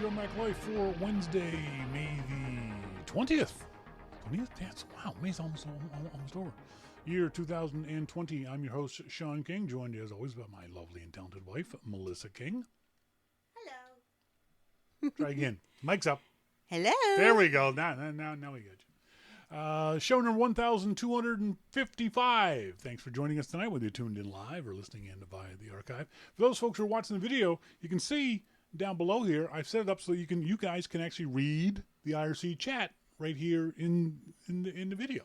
your Mac Life for Wednesday, May the 20th. 20th? That's, wow, May's almost over. Year 2020. I'm your host, Shawn King, joined as always by my lovely and talented wife, Melissa King. Hello. Try again. Mic's up. Hello. There we go. Now we got you. Show number 1255. Thanks for joining us tonight, whether you're tuned in live or listening in via the archive. For those folks who are watching the video, you can see down below here, I've set it up so you guys can actually read the IRC chat right here in the video.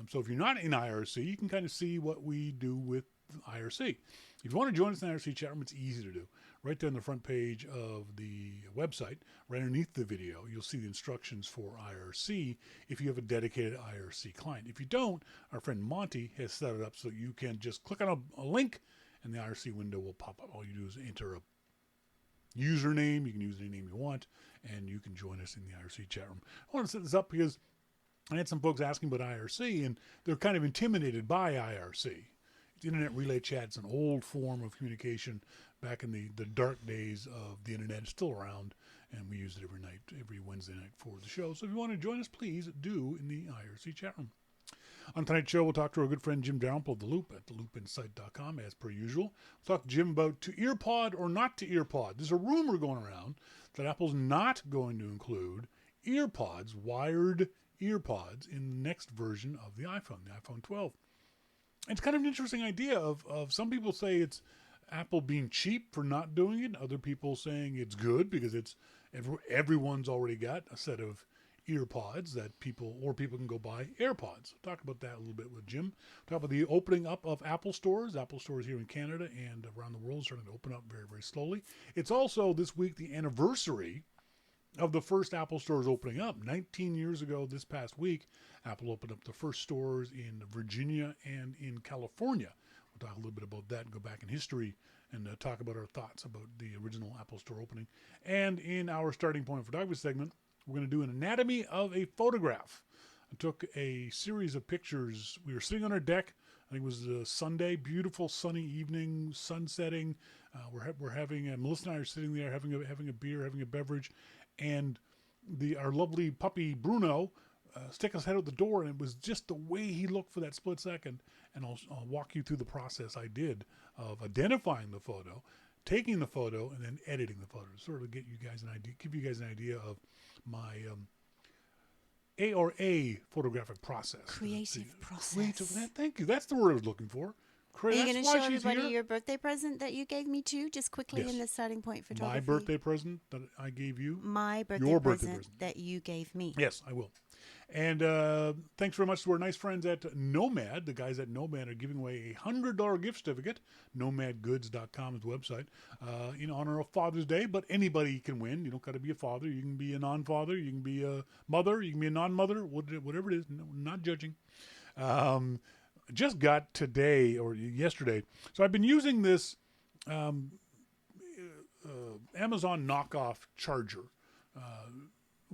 So if you're not in IRC, you can kind of see what we do with IRC. If you want to join us in the IRC chat room, it's easy to do. Right there on the front page of the website, right underneath the video, you'll see the instructions for IRC if you have a dedicated IRC client. If you don't, our friend Monty has set it up so you can just click on a link and the IRC window will pop up. All you do is enter a username. You can use any name you want, and you can join us in the IRC chat room. I want to set this up because I had some folks asking about IRC, and they're kind of intimidated by IRC. Internet relay chat's an old form of communication back in the dark days of the internet. It's still around, and we use it every Wednesday night for the show. So if you want to join us, please do in the IRC chat room. On tonight's show, we'll talk to our good friend Jim Dalrymple of The Loop at theloopinsight.com, as per usual. We'll talk to Jim about to EarPod or not to EarPod. There's a rumor going around that Apple's not going to include EarPods, wired EarPods, in the next version of the iPhone 12. It's kind of an interesting idea of some people say it's Apple being cheap for not doing it. Other people saying it's good because everyone's already got a set of EarPods that people can go buy AirPods. We'll talk about that a little bit with Jim. We'll talk about the opening up of Apple stores. Apple stores here in Canada and around the world starting to open up very, very slowly. It's also this week the anniversary of the first Apple stores opening up. 19 years ago this past week, Apple opened up the first stores in Virginia and in California. We'll talk a little bit about that and go back in history and talk about our thoughts about the original Apple store opening. And in our starting point photography segment, we're going to do an anatomy of a photograph. I took a series of pictures. We were sitting on our deck. I think it was a Sunday, beautiful sunny evening, sun setting. We're having Melissa and I are sitting there having a beer, having a beverage, and our lovely puppy Bruno stick his head out the door, and it was just the way he looked for that split second. And I'll walk you through the process I did of identifying the photo, taking the photo, and then editing the photo, sort of give you guys an idea of my A photographic process. Creative process. Thank you. That's the word I was looking for. Are you going to show everybody your birthday present that you gave me too, just quickly in the starting point photography? My birthday present that I gave you? My birthday present that you gave me. Yes, I will. And thanks very much to our nice friends at Nomad. The guys at Nomad are giving away a $100 gift certificate. Nomadgoods.com is the website. In honor of Father's Day, but anybody can win. You don't got to be a father. You can be a non-father. You can be a mother. You can be a non-mother. Whatever it is. No, not judging. Just got today or yesterday. So I've been using this Amazon knockoff charger,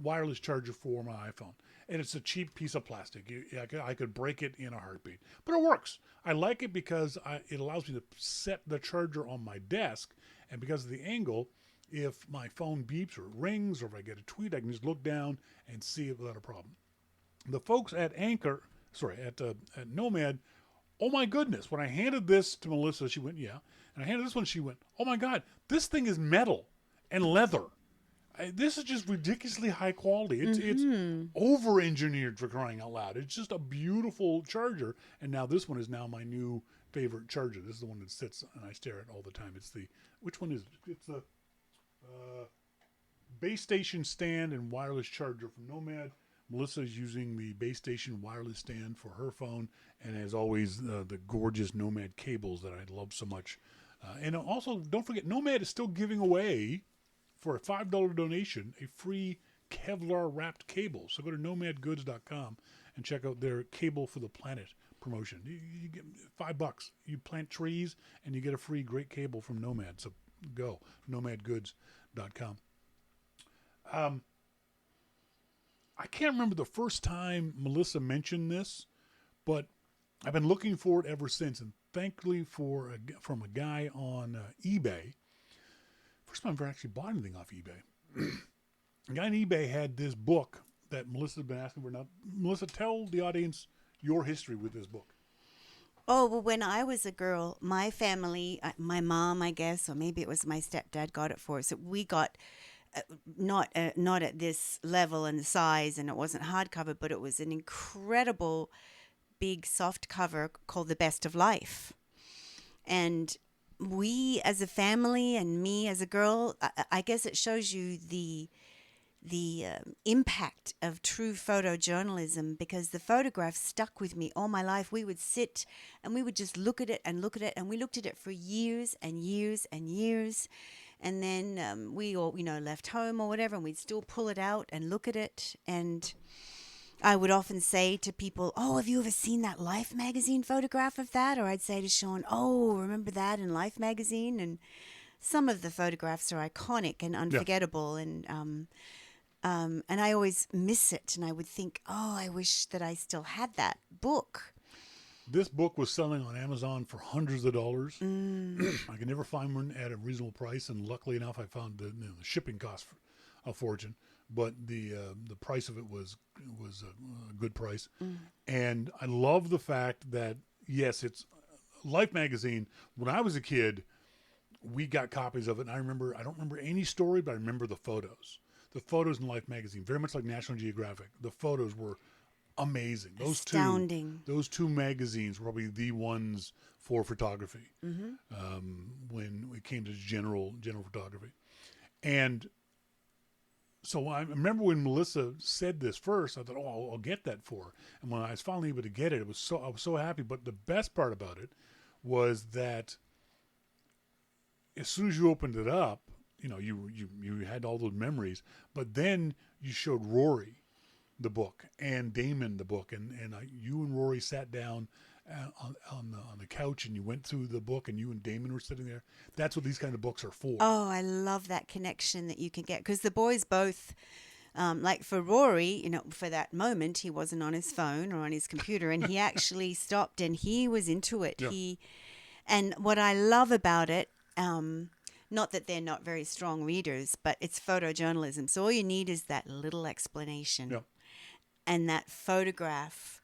wireless charger for my iPhone. And it's a cheap piece of plastic. I could break it in a heartbeat. But it works. I like it because it allows me to set the charger on my desk. And because of the angle, if my phone beeps or rings or if I get a tweet, I can just look down and see it without a problem. The folks at Nomad, oh my goodness. When I handed this to Melissa, she went, yeah. And I handed this one, she went, oh my God, this thing is metal and leather. This is just ridiculously high quality. It's over-engineered, for crying out loud. It's just a beautiful charger. And now this one is now my new favorite charger. This is the one that sits and I stare at all the time. Which one is it? It's the base station stand and wireless charger from Nomad. Melissa is using the base station wireless stand for her phone. And as always, the gorgeous Nomad cables that I love so much. And also, don't forget, Nomad is still giving away, for a $5 donation, a free Kevlar-wrapped cable. So go to nomadgoods.com and check out their Cable for the Planet promotion. You get $5. You plant trees, and you get a free great cable from Nomad. So go, nomadgoods.com. I can't remember the first time Melissa mentioned this, but I've been looking for it ever since. And thankfully from a guy on eBay. First time I've ever actually bought anything off eBay. A guy on eBay had this book that Melissa's been asking for. Now, Melissa, tell the audience your history with this book. Oh, well, when I was a girl, my family, my mom, I guess, or maybe it was my stepdad got it for us. We got not at this level and size, and it wasn't hardcover, but it was an incredible big soft cover called The Best of Life. And we as a family and me as a girl, I guess it shows you the impact of true photojournalism, because the photographs stuck with me all my life. We would sit and we would just look at it, and we looked at it for years and years and years. And then we all, left home or whatever, and we'd still pull it out and look at it. And I would often say to people, oh, have you ever seen that Life magazine photograph of that? Or I'd say to Shawn, oh, remember that in Life magazine? And some of the photographs are iconic and unforgettable. Yeah. And I always miss it. And I would think, oh, I wish that I still had that book. This book was selling on Amazon for hundreds of dollars. I could never find one at a reasonable price, and luckily enough, I found the shipping cost a fortune, but the price of it was a good price. And I love the fact that, yes, it's Life magazine. When I was a kid, we got copies of it, and I don't remember any story, but I remember the photos. The photos in Life magazine, very much like National Geographic. The photos were amazing. Astounding. Those two magazines were probably the ones for photography when it came to general photography. And so I remember when Melissa said this first, I thought, oh, I'll get that for her. And when I was finally able to get it, I was so happy. But the best part about it was that as soon as you opened it up, you had all those memories, but then you showed Rory the book and Damon the book, and you and Rory sat down on the couch, and you went through the book, and you and Damon were sitting there. That's what these kind of books are for. Oh, I love that connection that you can get, because the boys both, like for Rory, for that moment, he wasn't on his phone or on his computer, and he actually stopped and he was into it. Yeah. And what I love about it, not that they're not very strong readers, but it's photojournalism. So all you need is that little explanation. Yeah. And that photograph,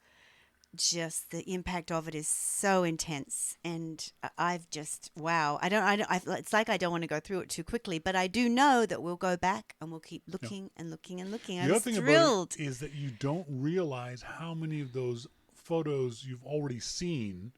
just the impact of it is so intense. And I've just, wow. It's like I don't want to go through it too quickly, but I do know that we'll go back and we'll keep looking and looking and looking. The other thing about it is that you don't realize how many of those photos you've already seen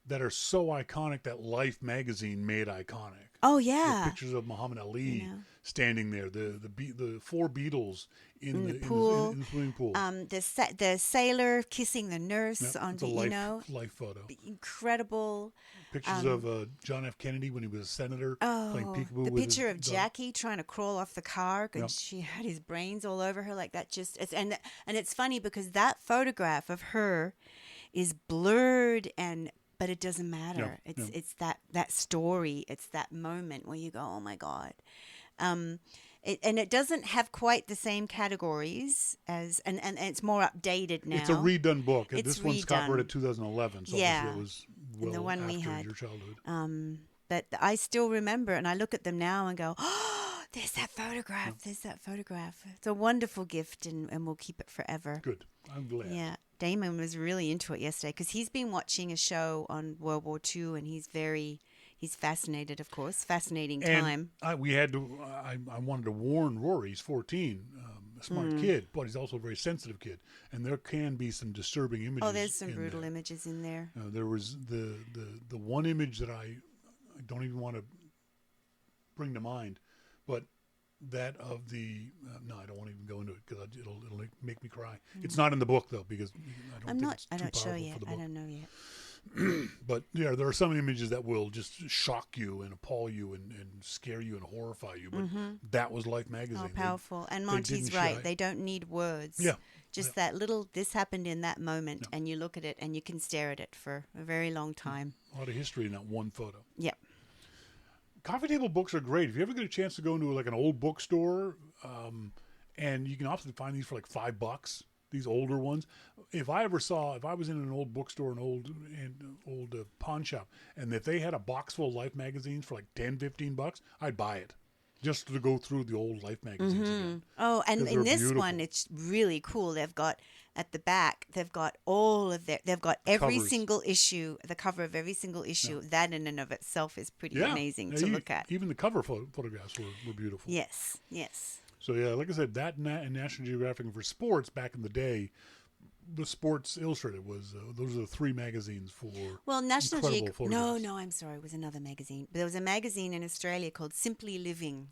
that are so iconic that Life magazine made iconic. Oh yeah, the pictures of Muhammad Ali standing there, the four Beatles in the pool, in the swimming pool, the sailor kissing the nurse on the life photo, incredible pictures of John F. Kennedy when he was a senator playing peekaboo. The picture of Jackie trying to crawl off the car because she had his brains all over her like that. And it's funny because that photograph of her is blurred but it doesn't matter. It's that story. It's that moment where you go, oh my God. It doesn't have quite the same categories as, and it's more updated now. It's a redone book. This one's copyrighted 2011, so yeah. It was well the one after we had. Your childhood. But I still remember, and I look at them now and go, oh, there's that photograph. Yeah. There's that photograph. It's a wonderful gift, and we'll keep it forever. Good. I'm glad. Yeah. Damon was really into it yesterday because he's been watching a show on World War II, and he's fascinated, of course. Fascinating time. I wanted to warn Rory. He's 14, a smart kid, but he's also a very sensitive kid, and there can be some disturbing images. Oh, there's some brutal images in there. There was the one image that I don't even want to bring to mind, but that of the no, I don't want to even go into it because it'll make me cry. It's not in the book though because I don't know yet. But yeah, there are some images that will just shock you and appall you and scare you and horrify you. But that was Life magazine. Oh, powerful! And Monty's right; they don't need words. Yeah, just that little. This happened in that moment, and you look at it and you can stare at it for a very long time. A lot of history in that one photo. Yep. Coffee table books are great. If you ever get a chance to go into like an old bookstore, and you can often find these for like $5, these older ones. If I was in an old bookstore, an old pawn shop, and if they had a box full of Life magazines for like $10, $15, I'd buy it. just to go through the old Life magazines again. Oh, and 'Cause in they're this beautiful. one, it's really cool. They've got at the back, they've got all of they've got every Covers. single issue, the cover of every single issue. That in and of itself is pretty Yeah. amazing Yeah, to look at. Even the cover photographs were beautiful. Yes, yes. So yeah, like I said, that and National Geographic for sports back in the day, the Sports Illustrated was those are the three magazines for Well, National incredible Geographic. photographs. No, I'm sorry. It was another magazine. But there was a magazine in Australia called Simply Living.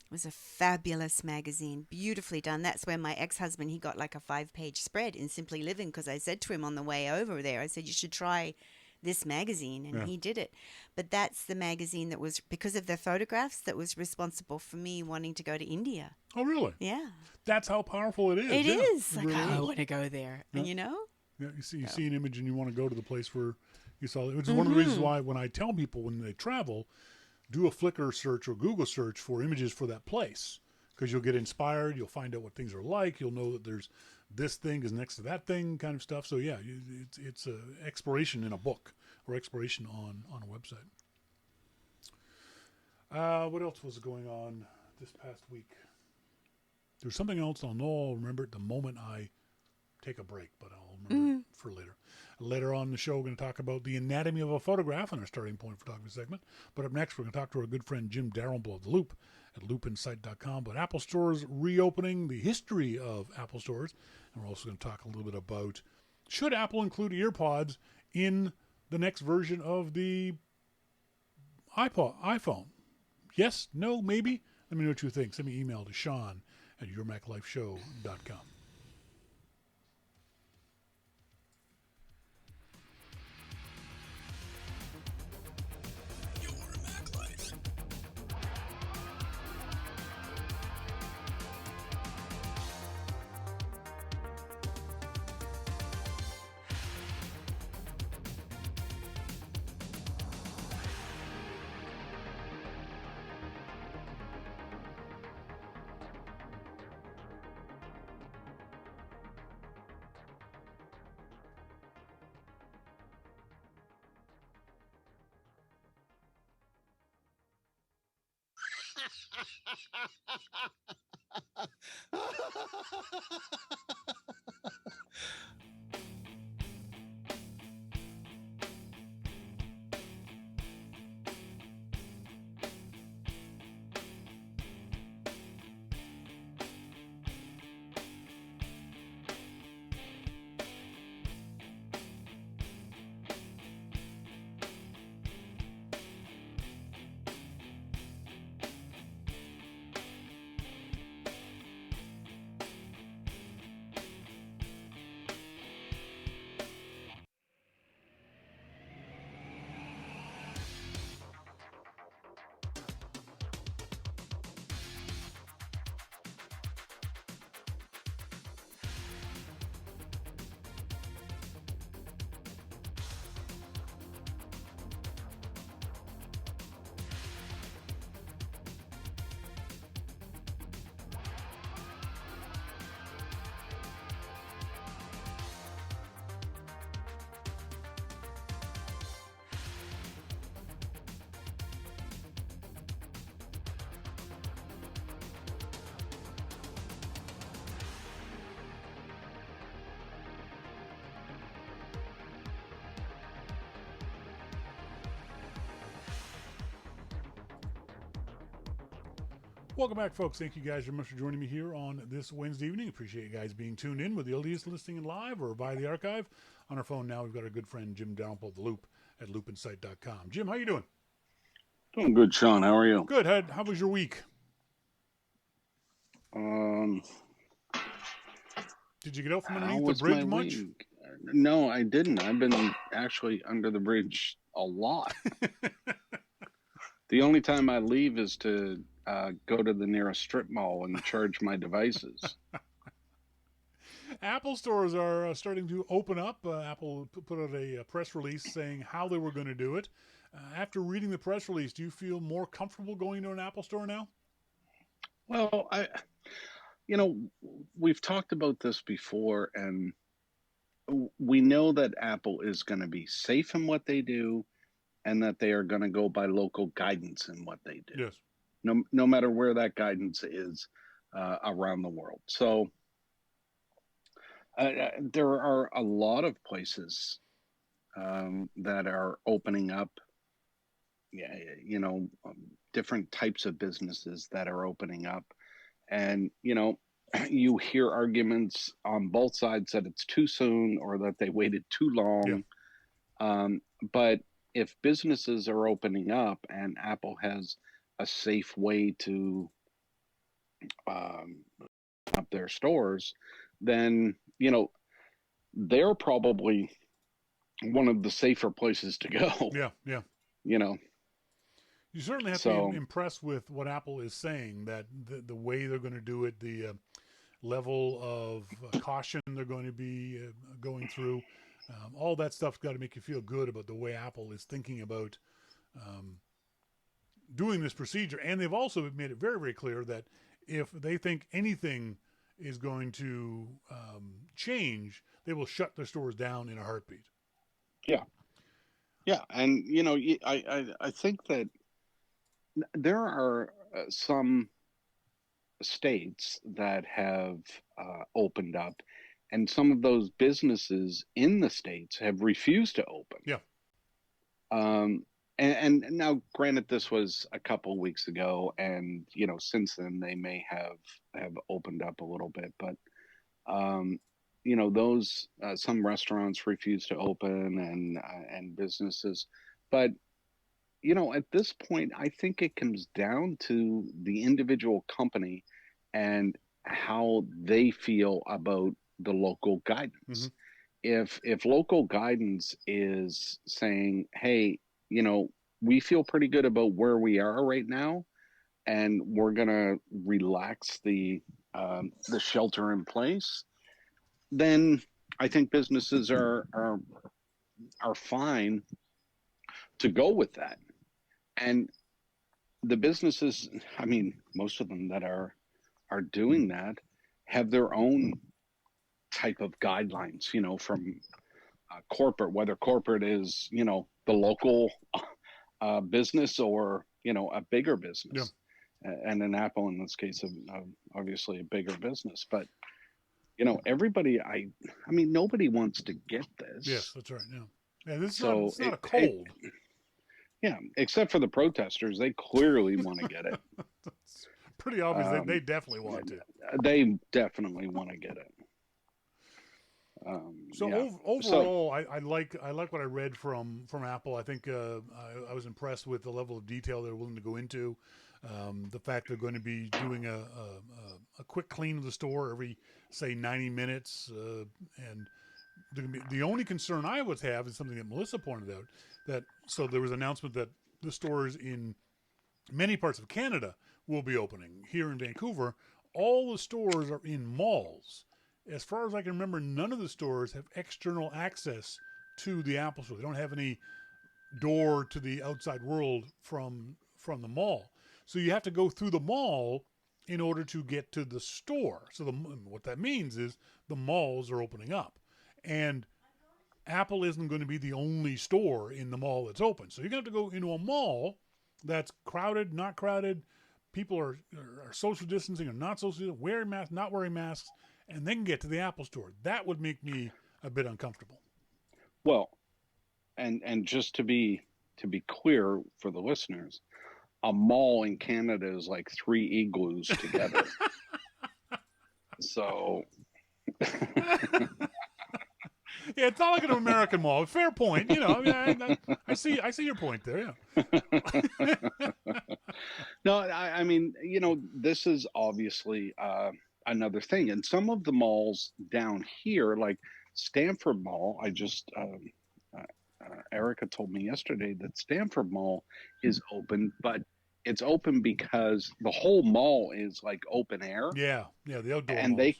It was a fabulous magazine, beautifully done. That's where my ex-husband, he got like a 5-page spread in Simply Living because I said to him on the way over there, I said, you should try this magazine, and he did it. But that's the magazine that was, because of the photographs, that was responsible for me wanting to go to India. Oh, really? Yeah. That's how powerful it is. It yeah, is. It Like, really I is. want to go there. Yeah. And you know? Yeah, you see an image and you want to go to the place where you saw it. Which is one of the reasons why when I tell people when they travel, do a Flickr search or Google search for images for that place. Because you'll get inspired, you'll find out what things are like, you'll know that there's this thing is next to that thing kind of stuff. So yeah, it's exploration in a book or exploration on a website. What else was going on this past week? There's something else I'll remember at the moment I take a break, but I'll remember it for later. Later on in the show, we're going to talk about the anatomy of a photograph in our starting point photography segment. But up next, we're going to talk to our good friend Jim Dalrymple of The Loop at loopinsight.com about Apple stores reopening, the history of Apple stores, and we're also going to talk a little bit about should Apple include EarPods in the next version of the iPhone. Yes, no, maybe? Let me know what you think. Send me an email to Shawn at yourmaclifeshow.com. Welcome back, folks. Thank you guys very much for joining me here on this Wednesday evening. Appreciate you guys being tuned in with the LDS listening in live or via the archive. On our phone now, we've got our good friend Jim Dalrymple of The Loop at loopinsight.com. Jim, how you doing? Doing good, Shawn. How are you? Good. How was your week? Did you get out from underneath the bridge much? Week? No, I didn't. I've been actually under the bridge a lot. The only time I leave is to go to the nearest strip mall and charge my devices. Apple stores are starting to open up. Apple put out a press release saying how they were going to do it. After reading the press release, do you feel more comfortable going to an Apple store now? Well, we've talked about this before, and we know that Apple is going to be safe in what they do and that they are going to go by local guidance in what they do. Yes. no matter where that guidance is around the world. So there are a lot of places that are opening up. Yeah, different types of businesses that are opening up, and you hear arguments on both sides that it's too soon or that they waited too Yeah. long. But if businesses are opening up and Apple has a safe way to um, up their stores, then they're probably one of the safer places to go. Yeah. Yeah. You know, You certainly have to be so impressed with what Apple is saying, that the way they're going to do it, the level of caution they're going to be going through. All that stuff's got to make you feel good about the way Apple is thinking about um, doing this procedure. And they've also made it very, very clear that if they think anything is going to change, they will shut their stores down in a heartbeat. yeah, yeah, and I think that there are some states that have opened up, and some of those businesses in the states have refused to open. Yeah. Um, and now, granted, this was a couple of weeks ago, and since then they may have opened up a little bit, but um, those some restaurants refuse to open, and businesses, but at this point, I think it comes down to the individual company and how they feel about the local Mm-hmm. guidance. If local guidance is saying, "Hey, we feel pretty good about where we are right now, and we're gonna relax the shelter in place," then I think businesses are fine to go with that. And the businesses, I mean, most of them that are doing that have their own type of guidelines, from corporate, whether corporate is, the local business or, a bigger Yeah. business. And an Apple in this case, obviously a bigger business. But, everybody, I mean, nobody wants to get this. Yes, that's right. Yeah. Yeah. This is not. So It's not a cold. yeah, except for the protesters, they clearly want to get it. It's pretty obvious. They Um, definitely want to. they definitely want to get it. So Yeah. So overall, I like what I read from Apple. I think I was impressed with the level of detail they're willing to go into. The fact they're going to be doing a quick clean of the store every, say, 90 minutes, and the only concern I would have is something that Melissa pointed out, that so there was an announcement that the stores in many parts of Canada will be opening. Here in Vancouver, all the stores are in malls. As far as I can remember, none of the stores have external access to the Apple Store. They don't have any door to the outside world from the mall. So you have to go through the mall in order to get to the store. So what that means is the malls are opening up. And Apple isn't going to be the only store in the mall that's open. So you're going to have to go into a mall that's crowded, not crowded. People are social distancing or not social distancing, wearing masks, not wearing masks, and then get to the Apple Store. That would make me a bit uncomfortable. well, and just to be clear for the listeners, a mall in Canada is like 3 igloos together. So Yeah, it's not like an American mall. Fair point. I mean, I see your point there. Yeah. no, I mean, this is obviously another thing, and some of the malls down here, like Stanford Mall, Erica told me yesterday that Stanford Mall is open, but it's open because the whole mall is like open air, Yeah, the outdoor and malls.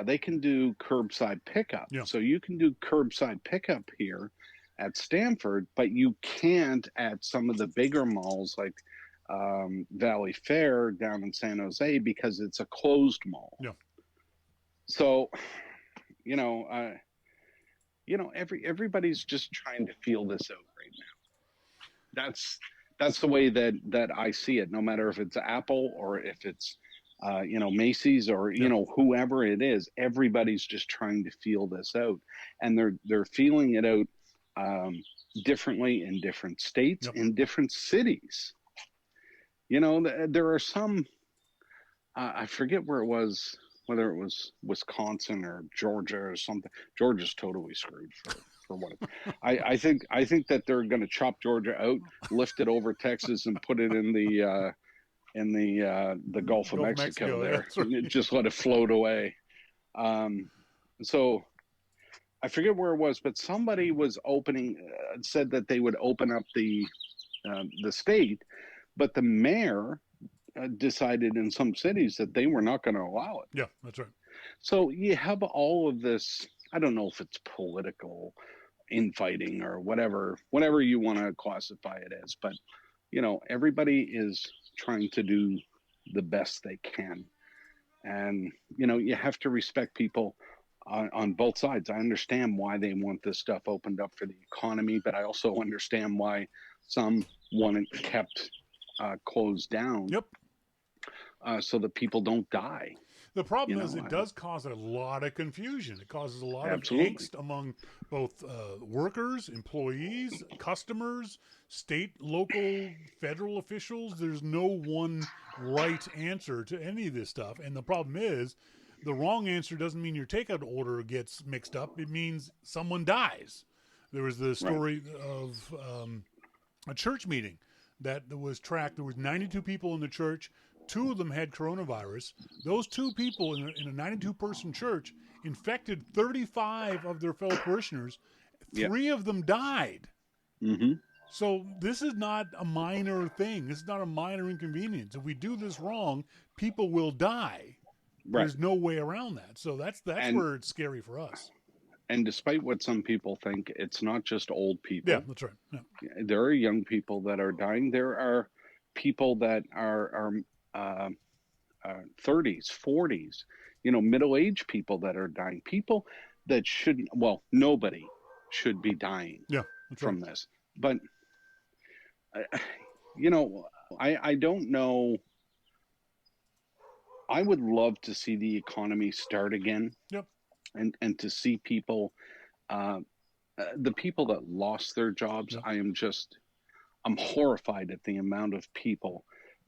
they can do curbside pickup. Yeah. So you can do curbside pickup here at Stanford, but you can't at some of the bigger malls like Valley Fair down in San Jose because it's a closed mall. Yeah. So, everybody's just trying to feel this out right now. that's the way that I see it. No matter if it's Apple or if it's Macy's or whoever it is, everybody's just trying to feel this out, and they're feeling it out differently in different states, in different cities. There are some. I forget where it was, whether it was Wisconsin or Georgia or something. Georgia's totally screwed for what I think that they're going to chop Georgia out, lift it over Texas, and put it in the Gulf of Mexico there. Right. Just let it float away. So I forget where it was, but somebody was said that they would open up the state, but the mayor decided in some cities that they were not going to allow it. Yeah, that's right. So you have all of this. I don't know if it's political infighting or whatever you want to classify it as, but everybody is trying to do the best they can, and you have to respect people on both sides. I understand why they want this stuff opened up for the economy, but I also understand why some want it kept closed down. Yep. So that people don't die. The problem is it does cause a lot of confusion. It causes a lot of angst among both workers, employees, customers, state, local, federal officials. There's no one right answer to any of this stuff. And the problem is the wrong answer doesn't mean your takeout order gets mixed up. It means someone dies. There was the story of a church meeting that was tracked. There was 92 people in the church. 2 of them had coronavirus. Those 2 people in a 92-person church infected 35 of their fellow parishioners. 3 of them died. Mm-hmm. So this is not a minor thing. This is not a minor inconvenience. If we do this wrong, people will die. Right. There's no way around that. So that's where it's scary for us. And despite what some people think, it's not just old people. Yeah, that's right. Yeah. There are young people that are dying. There are people that are 30s, 40s, middle-aged people that are dying. People that shouldn't. Well, nobody should be dying from this. But I don't know. I would love to see the economy start again. Yep. And to see people, the people that lost their jobs. Yep. I'm horrified at the amount of people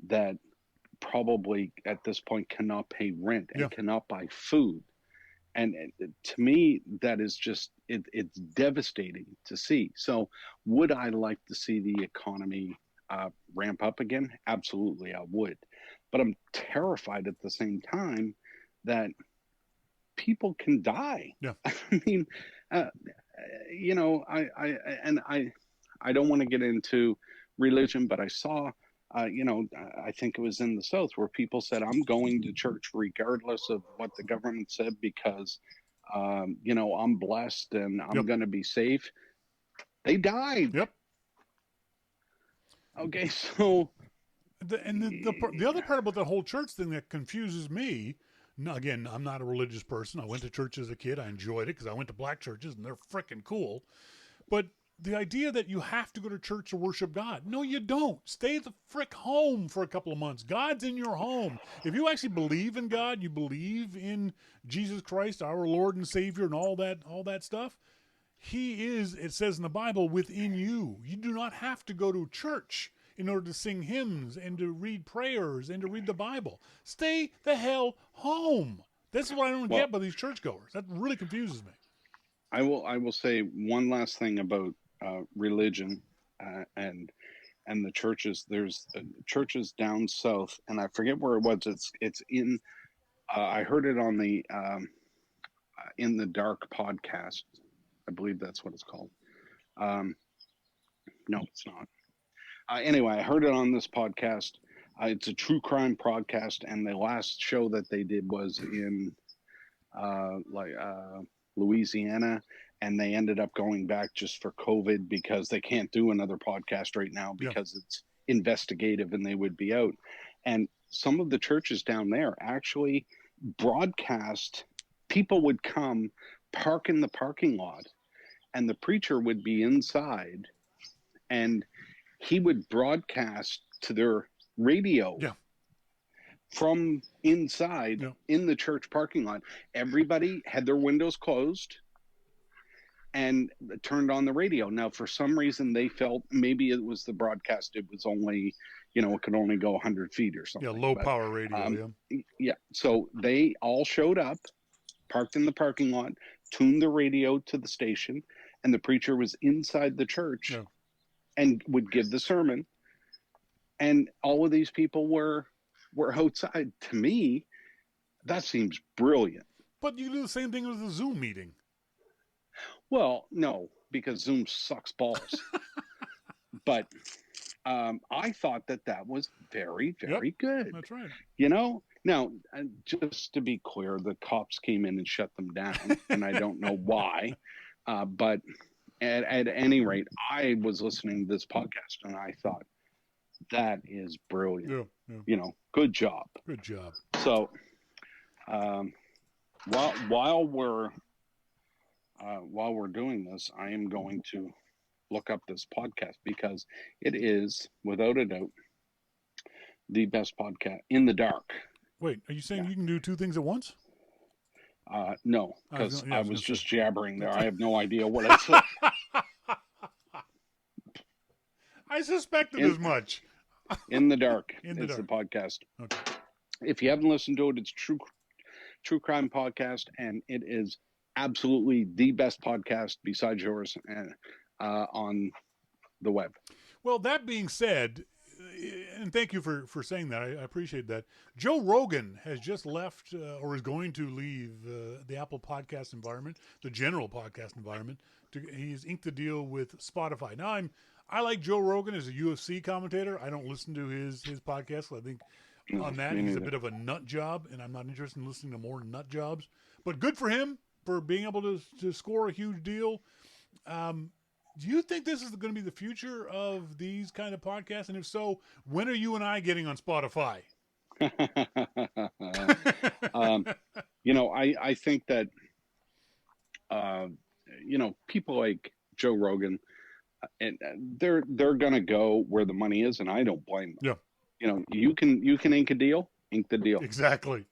that probably at this point cannot pay rent and cannot buy food. And to me, that is just, it's devastating to see. So would I like to see the economy ramp up again? Absolutely, I would. But I'm terrified at the same time that people can die. Yeah. I mean, I don't want to get into religion, but I saw, I think it was in the South where people said, I'm going to church regardless of what the government said because, I'm blessed and I'm going to be safe. They died. Yep. Okay, so. The other part about the whole church thing that confuses me, again, I'm not a religious person. I went to church as a kid. I enjoyed it because I went to black churches and they're freaking cool. But the idea that you have to go to church to worship God. No, you don't. Stay the frick home for a couple of months. God's in your home. If you actually believe in God, you believe in Jesus Christ, our Lord and Savior, and all that stuff, He is, it says in the Bible, within you. You do not have to go to church in order to sing hymns and to read prayers and to read the Bible. Stay the hell home. That's what I don't get by these churchgoers. That really confuses me. I will say one last thing about religion and the churches. There's churches down south, and I forget where it was. It's in. I heard it on the In the Dark podcast. I believe that's what it's called. No, it's not. Anyway, I heard it on this podcast. It's a true crime podcast, and the last show that they did was in Louisiana, and they ended up going back just for COVID because they can't do another podcast right now because it's investigative and they would be out. And some of the churches down there actually broadcast. People would come, park in the parking lot, and the preacher would be inside, and he would broadcast to their radio Yeah. from inside Yeah. in the church parking lot. Everybody had their windows closed and turned on the radio. Now, for some reason, they felt maybe it was the broadcast. It was only, it could only go 100 feet or something. Yeah, low power radio, Yeah. So they all showed up, parked in the parking lot, tuned the radio to the station, and the preacher was inside the church and would give the sermon. And all of these people were outside. To me, that seems brilliant. But you do the same thing with a Zoom meeting. Well, no, because Zoom sucks balls. But I thought that was very, very good. That's right. Now, just to be clear, the cops came in and shut them down, and I don't know why. But at any rate, I was listening to this podcast, and I thought, that is brilliant. Yeah. Good job. Good job. So, while we're doing this, I am going to look up this podcast because it is, without a doubt, the best podcast in the dark. Wait, are you saying you can do two things at once? No, because I was just jabbering there. I have no idea what I said. I suspected as much. In the Dark In the is Dark. the podcast. Okay. If you haven't listened to it, it's true crime podcast, and it is absolutely the best podcast besides yours and on the web. Well, that being said, and thank you for saying that. I appreciate that. Joe Rogan has just left or is going to leave the Apple podcast environment, the general podcast environment. He's inked the deal with Spotify. Now, I like Joe Rogan as a UFC commentator. I don't listen to his podcast. I think on that he's a bit of a nut job, and I'm not interested in listening to more nut jobs. But good for him for being able to score a huge deal. Do you think this is going to be the future of these kind of podcasts? And if so, when are you and I getting on Spotify? I think that, people like Joe Rogan, and they're going to go where the money is, and I don't blame them. Yeah. You can ink a deal, ink the deal. Exactly.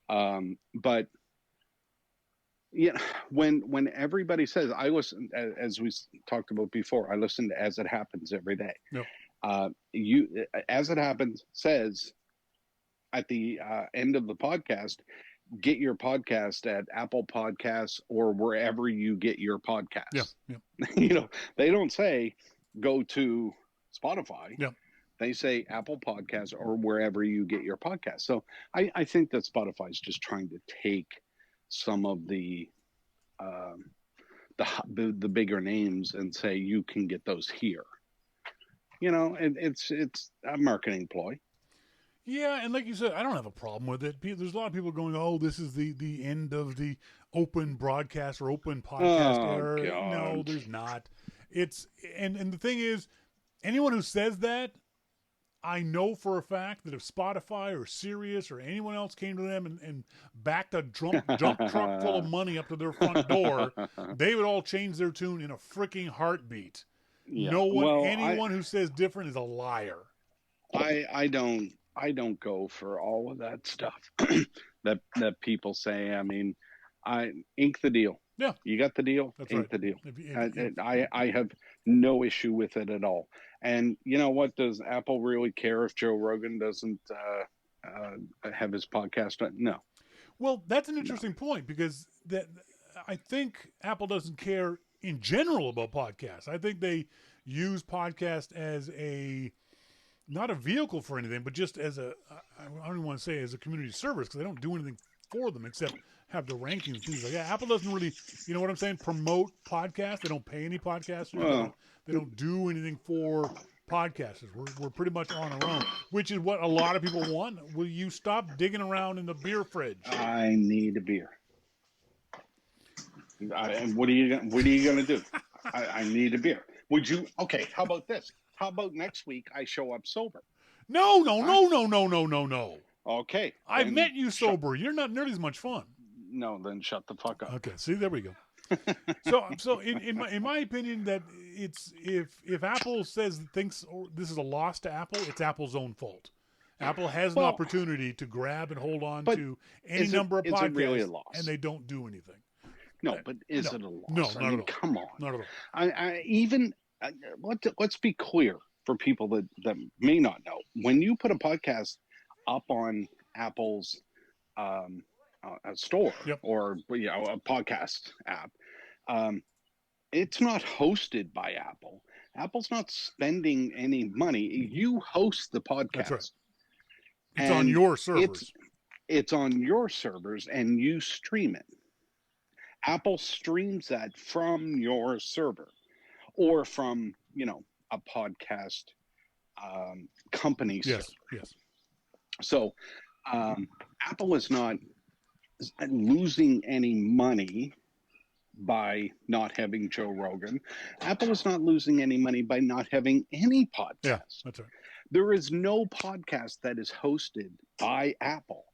But when everybody says, I listen, as we talked about before, I listen to As It Happens every day. Yep. As It Happens says at the end of the podcast, get your podcast at Apple Podcasts or wherever you get your podcasts. Yeah. They don't say go to Spotify. Yeah. They say Apple Podcasts or wherever you get your podcasts. So I think that Spotify is just trying to take some of the bigger names and say you can get those here. It's a marketing ploy. Yeah, and like you said, I don't have a problem with it. There's a lot of people going, "Oh, this is the end of the open broadcast or open podcast era." God. No, there's not. It's and the thing is, anyone who says that, I know for a fact that if Spotify or Sirius or anyone else came to them and backed a dump truck full of money up to their front door, they would all change their tune in a freaking heartpeat. Yeah. Anyone who says different is a liar. I don't go for all of that stuff that people say. I mean, I ink the deal. Yeah. You got the deal? That's ink right. the deal. I have no issue with it at all. And you know what? Does Apple really care if Joe Rogan doesn't have his podcast? No. Well, that's an interesting point because I think Apple doesn't care in general about podcasts. I think they use podcast as not a vehicle for anything, but just as I don't even want to say as a community service because they don't do anything for them except have the rankings and things like that. Apple doesn't really, you know what I'm saying, promote podcasts. They don't pay any podcasters. They don't do anything for podcasters. We're pretty much on our own, which is what a lot of people want. Will you stop digging around in the beer fridge? I need a beer. And what are you going to do? I need a beer. Would you? Okay. How about this? How about next week I show up sober? No. Okay. I've met you sober. You're not nearly as much fun. No, then shut the fuck up. Okay. See, there we go. So in my opinion, that it's if Apple thinks this is a loss to Apple, it's Apple's own fault. Apple has an Well, opportunity to grab and hold on but to any number of is it really a podcasts, loss? and they don't do anything. No, but is No, it a loss? no, I not mean, at all. come on. Not at all. I even let's be clear for people that may not know. When you put a podcast up on Apple's store Yep. or a podcast app, it's not hosted by Apple. Apple's not spending any money. You host the podcast. That's right. It's on your servers. It's on your servers, and you stream it. Apple streams that from your server or from, a podcast company server. Yes. So Apple is not losing any money by not having Joe Rogan. Apple is not losing any money by not having any podcast. Yeah, that's right. There is no podcast that is hosted by Apple.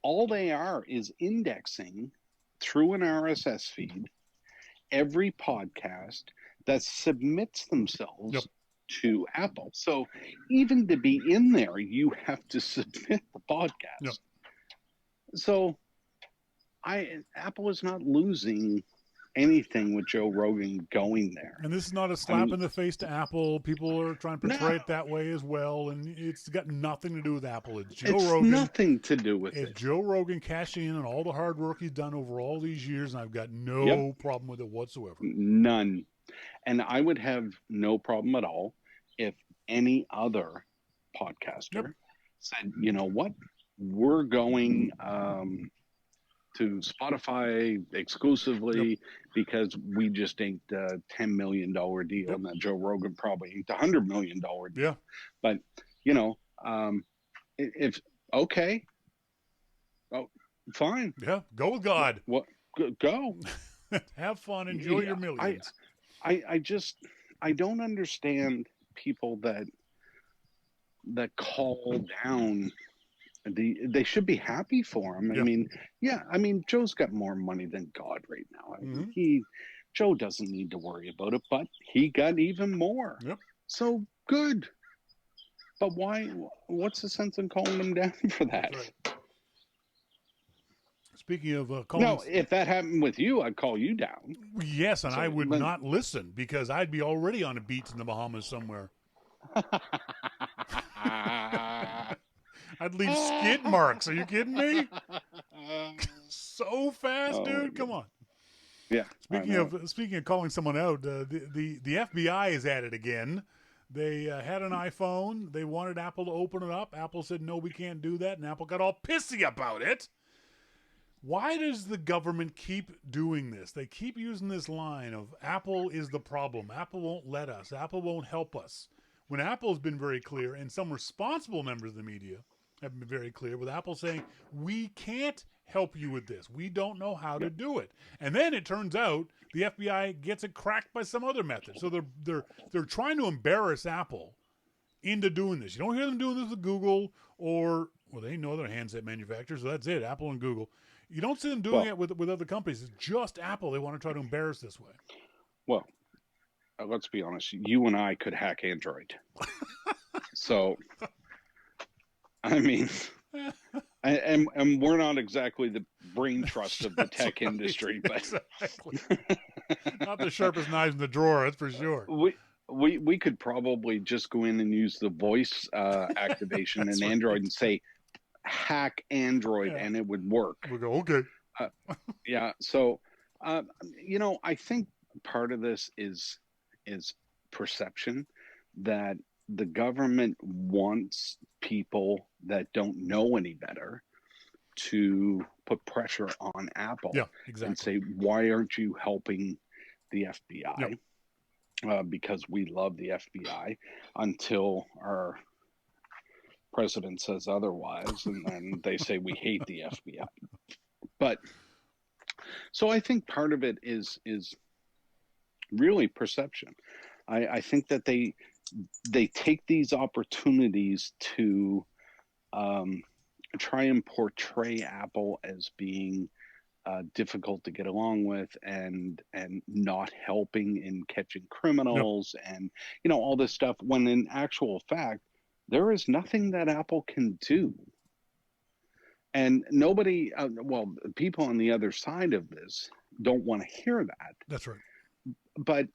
All they are is indexing through an RSS feed every podcast that submits themselves to Apple. So even to be in there, you have to submit the podcast. Yep. So Apple is not losing anything with Joe Rogan going there. And this is not a slap in the face to Apple. People are trying to portray it that way as well, and it's got nothing to do with Apple. It's Rogan. Nothing to do with it. It's Joe Rogan cashing in on all the hard work he's done over all these years, and I've got no problem with it whatsoever. None. And I would have no problem at all if any other podcaster said, you know what, we're going to Spotify exclusively because we just ain't a $10 million deal, and that Joe Rogan probably ain't a $100 million deal. Yeah. But, if, okay, oh, fine. Yeah, go with God. What? Go. Have fun. Enjoy your millions. I don't understand people that call down. They should be happy for him. I mean, Joe's got more money than God right now. Joe doesn't need to worry about it, but he got even more. Yep. So good. But why? What's the sense in calling him down for that? Right. Speaking of calling... No, if that happened with you, I'd call you down. Yes, and I would not listen because I'd be already on a beach in the Bahamas somewhere. I'd leave skid marks. Are you kidding me? So fast, dude. Come on. Yeah. Speaking of calling someone out, the FBI is at it again. They had an iPhone. They wanted Apple to open it up. Apple said, no, we can't do that. And Apple got all pissy about it. Why does the government keep doing this? They keep using this line of Apple is the problem. Apple won't let us. Apple won't help us. When Apple's been very clear, and some responsible members of the media have been very clear, with Apple saying, we can't help you with this. We don't know how to do it. And then it turns out the FBI gets it cracked by some other method. So they're trying to embarrass Apple into doing this. You don't hear them doing this with Google or, well, they ain't no other handset manufacturers, so that's it, Apple and Google. You don't see them doing it with other companies. It's just Apple they want to try to embarrass this way. Well, let's be honest. You and I could hack Android. So, I mean, and we're not exactly the brain trust of the tech industry, but exactly. Not the sharpest knives in the drawer, that's for sure. We could probably just go in and use the voice activation in Android and say, hack Android, and it would work. We'll go, okay. So, I think part of this is perception that the government wants people that don't know any better to put pressure on Apple and say, why aren't you helping the FBI? Because we love the FBI until our president says otherwise, and then they say we hate the FBI. But so I think part of it is really perception. I think that they take these opportunities to try and portray Apple as being difficult to get along with, and not helping in catching Yep. criminals, and all this stuff, when in actual fact there is nothing that Apple can do. And nobody, well, people on the other side of this don't want to hear that. That's right. But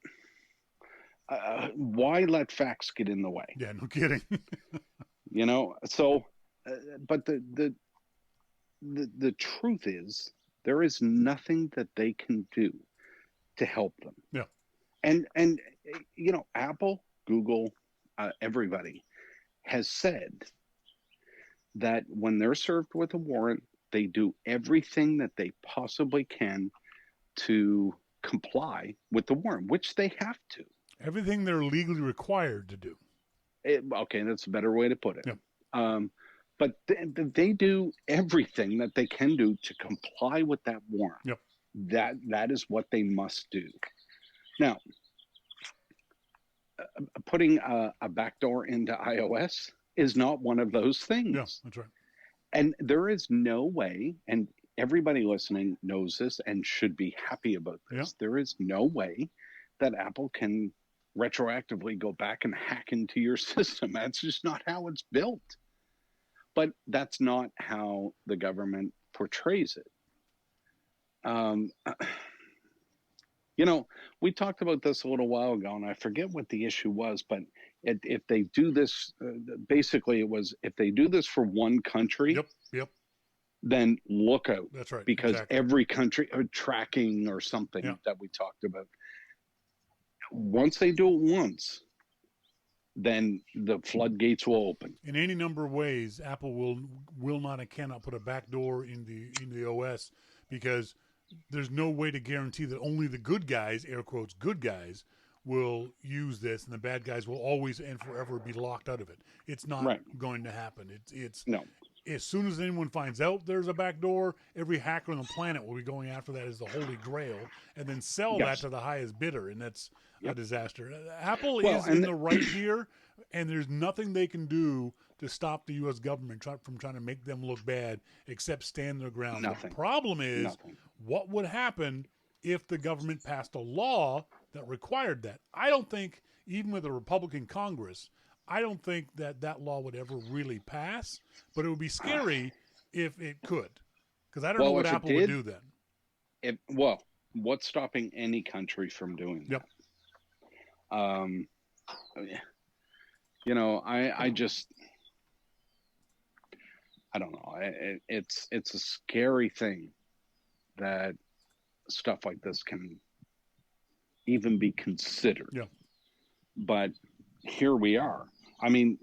why let facts get in the way? Yeah, no kidding. So but the truth is, there is nothing that they can do to help them. Yeah. And Apple, Google, everybody has said that when they're served with a warrant, they do everything that they possibly can to comply with the warrant, which they have to. Everything they're legally required to do. Okay, that's a better way to put it. Yeah. But they do everything that they can do to comply with that warrant. Yep. That is what they must do. Now, putting a backdoor into iOS is not one of those things. Yeah, that's right. And there is no way, and everybody listening knows this and should be happy about this. Yeah. There is no way that Apple can retroactively go back and hack into your system. That's just not how it's built. But that's not how the government portrays it. We talked about this a little while ago, and I forget what the issue was, but if they do this, basically it was, if they do this for one country, Yep. then look out. That's right. Because exactly. every country, tracking or something that we talked about, once they do it once, then the floodgates will open. In any number of ways, Apple will not and cannot put a backdoor in the OS, because there's no way to guarantee that only the good guys, air quotes, good guys, will use this, and the bad guys will always and forever be locked out of it. It's not going to happen. It's no. As soon as anyone finds out there's a backdoor, every hacker on the planet will be going after that as the holy grail, and then sell that to the highest bidder, and that's a disaster. Apple is in the right here, and there's nothing they can do to stop the U.S. government from trying to make them look bad, except stand their ground. Nothing. The problem is, what would happen if the government passed a law that required that? I don't think, even with a Republican Congress, I don't think that law would ever really pass, but it would be scary if it could, because I don't know what Apple would do then. What's stopping any country from doing that? I don't know. It's a scary thing that stuff like this can even be considered. Yeah. But here we are. I mean,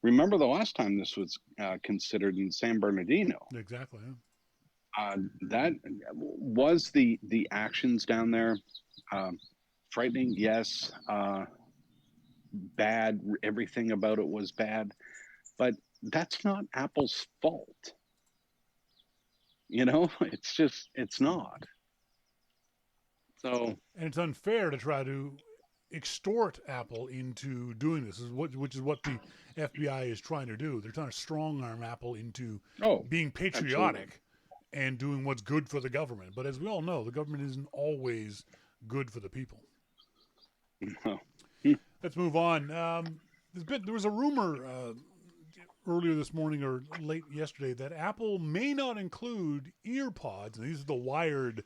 remember the last time this was considered in San Bernardino? Exactly. That was the actions down there. Frightening, yes. Bad. Everything about it was bad. But that's not Apple's fault. It's not. So. And it's unfair to try to extort Apple into doing this, which is what the FBI is trying to do. They're trying to strong-arm Apple into being patriotic and doing what's good for the government. But as we all know, the government isn't always good for the people. No. Let's move on. There was a rumor earlier this morning or late yesterday that Apple may not include EarPods, and these are the wired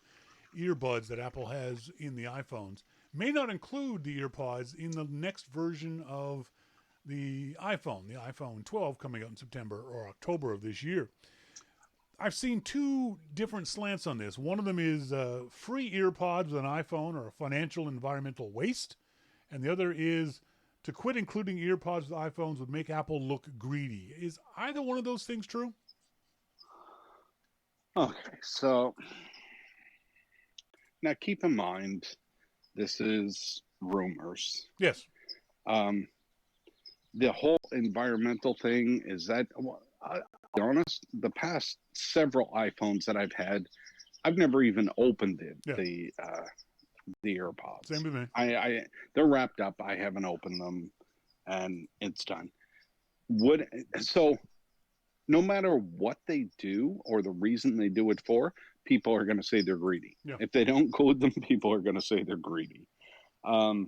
earbuds that Apple has in the iPhones, may not include the EarPods in the next version of the iPhone 12 coming out in September or October of this year. I've seen two different slants on this. One of them is free EarPods with an iPhone or a financial environmental waste, and the other is to quit including EarPods with iPhones would make Apple look greedy. Is either one of those things true? Okay, so now keep in mind, this is rumors. Yes. The whole environmental thing is that, I'll be honest, the past several iPhones that I've had, I've never even opened the EarPods. Same with me. They're wrapped up. I haven't opened them, and it's done. So no matter what they do or the reason they do it for, people are going to say they're greedy. Yeah. If they don't include them, people are going to say they're greedy. Are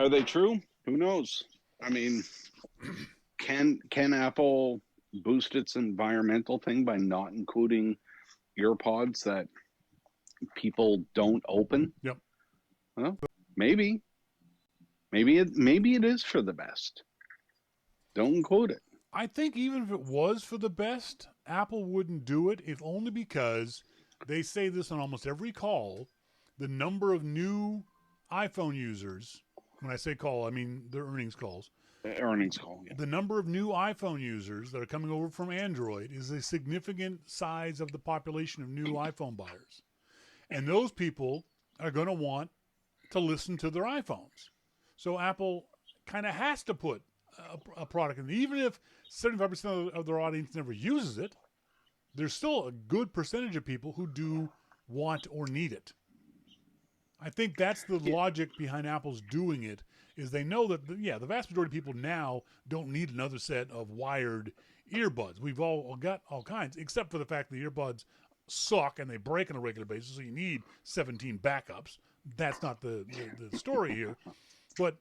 they true? Who knows? I mean, can Apple boost its environmental thing by not including EarPods that people don't open? Yep. Well, maybe it is for the best. Don't include it. I think even if it was for the best, Apple wouldn't do it, if only because they say this on almost every call. The number of new iPhone users, when I say call, I mean their earnings calls. Earnings call, yeah. The number of new iPhone users that are coming over from Android is a significant size of the population of new iPhone buyers. And those people are going to want to listen to their iPhones. So Apple kind of has to put a product in. Even if 75% of their audience never uses it, there's still a good percentage of people who do want or need it. I think that's the logic behind Apple's doing it, is they know that, the vast majority of people now don't need another set of wired earbuds. We've all got all kinds, except for the fact the earbuds suck and they break on a regular basis, so you need 17 backups. That's not the story here. But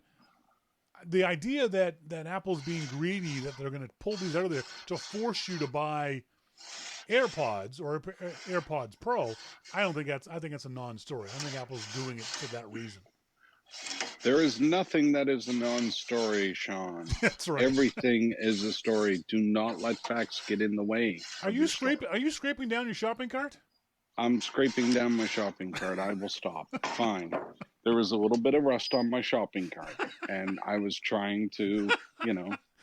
the idea that Apple's being greedy, that they're going to pull these out of there to force you to buy AirPods or AirPods Pro, I think that's a non-story. I think Apple's doing it for that reason. There is nothing that is a non-story, Shawn. That's right. Everything is a story. Do not let facts get in the way. Are you scraping down your shopping cart? I'm scraping down my shopping cart. I will stop. Fine. There was a little bit of rust on my shopping cart, and I was trying to,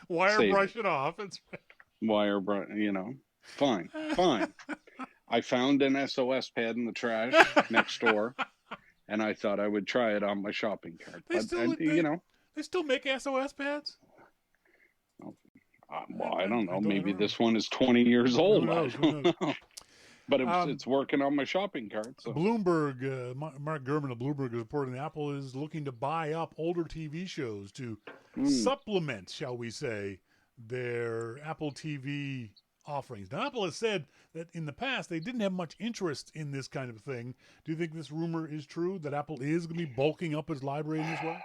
wire brush it off. Wire brush, Fine. I found an SOS pad in the trash next door, and I thought I would try it on my shopping cart. They still make SOS pads? Well, I don't know. Maybe this one is 20 years old. I don't know. But it's working on my shopping cart. So. Bloomberg, Mark Gurman of Bloomberg is reporting Apple is looking to buy up older TV shows to supplement, shall we say, their Apple TV offerings. Now, Apple has said that in the past they didn't have much interest in this kind of thing. Do you think this rumor is true, that Apple is going to be bulking up its library in this way?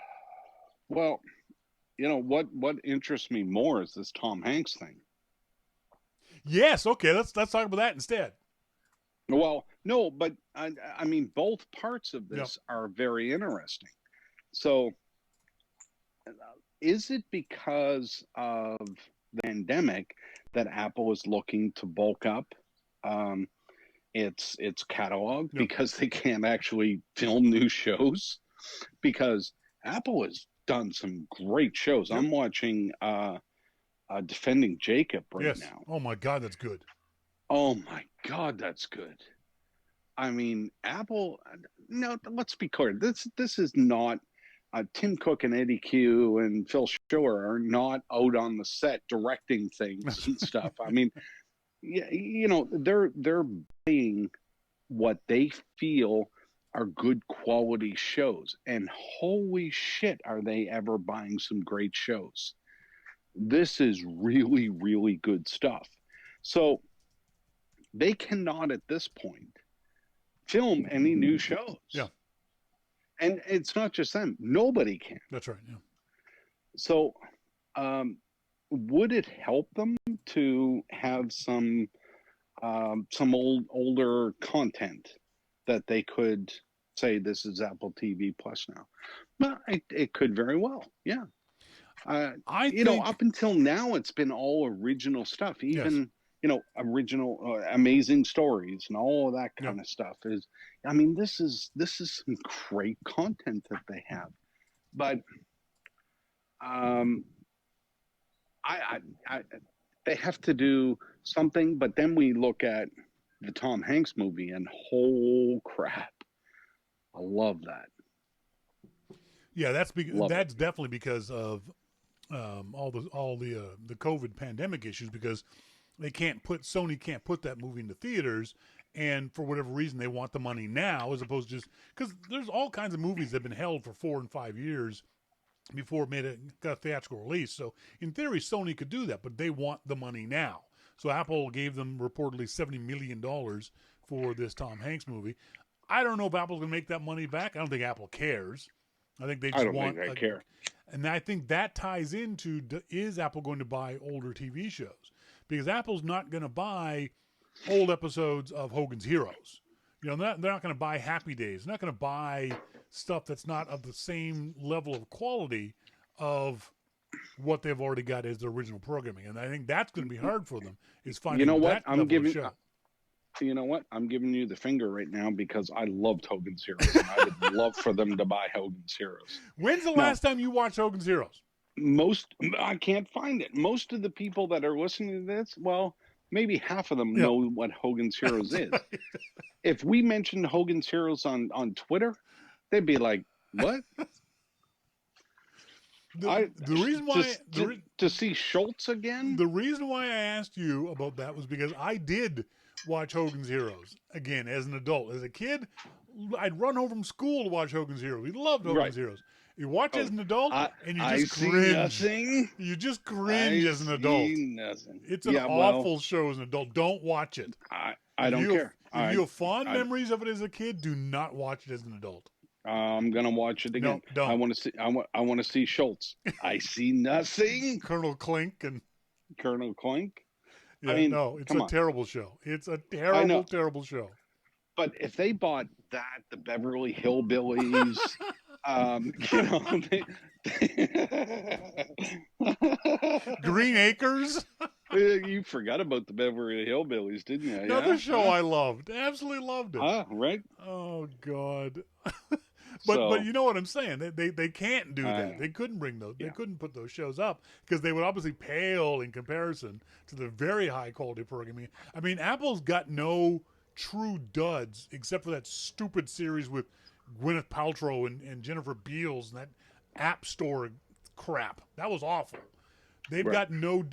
Well, what interests me more is this Tom Hanks thing. Yes, okay, let's talk about that instead. Well, no, but I mean, both parts of this are very interesting. So, is it because of the pandemic that Apple is looking to bulk up its catalog because they can't actually film new shows? Because Apple has done some great shows. I'm watching Defending Jacob now. Oh my God, that's good. Oh my God, that's good. I mean, Apple. No, let's be clear. This is not. Tim Cook and Eddie Q and Phil Schiller are not out on the set directing things and stuff. I mean, they're buying what they feel are good quality shows, and holy shit, are they ever buying some great shows? This is really, really good stuff. So they cannot at this point film any new shows. Yeah. And it's not just them. Nobody can. That's right, yeah. So would it help them to have some older content that they could say this is Apple TV Plus now? Well, it could very well, yeah. I think, up until now, it's been all original stuff. Even original, amazing stories and all of that kind of stuff is. I mean, this is some great content that they have, but they have to do something. But then we look at the Tom Hanks movie, and whole crap, I love that. Yeah, that's definitely because of all the COVID pandemic issues, because Sony can't put that movie into theaters, and for whatever reason they want the money now, as opposed to just because there's all kinds of movies that have been held for 4 and 5 years before it got a theatrical release. So in theory, Sony could do that, but they want the money now. So Apple gave them reportedly $70 million for this Tom Hanks movie. I don't know if Apple's going to make that money back. I don't think Apple cares. I think they just want. I care. And I think that ties into, is Apple going to buy older TV shows? Because Apple's not going to buy old episodes of Hogan's Heroes. You know, they're not going to buy Happy Days. They're not going to buy stuff that's not of the same level of quality of what they've already got as their original programming. And I think that's going to be hard for them, is finding that level of show. You know what? I'm giving you the finger right now because I loved Hogan's Heroes. And I would love for them to buy Hogan's Heroes. When's the last time you watched Hogan's Heroes? I can't find it. Most of the people that are listening to this, well, maybe half of them know what Hogan's Heroes is. If we mentioned Hogan's Heroes on Twitter, they'd be like, what? The reason why to see Schultz again? The reason why I asked you about that was because I did watch Hogan's Heroes again as an adult. As a kid, I'd run home from school to watch Hogan's Heroes. We loved Hogan's Heroes. You watch as an adult, and you just cringe. Nothing. You just cringe as an adult. Nothing. It's an awful show as an adult. Don't watch it. I don't care. If you have fond memories of it as a kid, do not watch it as an adult. I'm gonna watch it again. No, don't. I want to see. I want to see Schultz. I see nothing. Colonel Clink and Colonel Clink. Yeah, I mean, no, it's a terrible show. It's a terrible, terrible show. But if they bought that, the Beverly Hillbillies, you know, Green Acres. You forgot about the Beverly Hillbillies, didn't you? Another show I loved. Absolutely loved it. Right. Oh God. But you know what I'm saying? They can't do that. They couldn't bring those. They couldn't put those shows up because they would obviously pale in comparison to the very high quality programming. I mean, Apple's got no true duds except for that stupid series with Gwyneth Paltrow and Jennifer Beals and that App Store crap. That was awful. They've got no.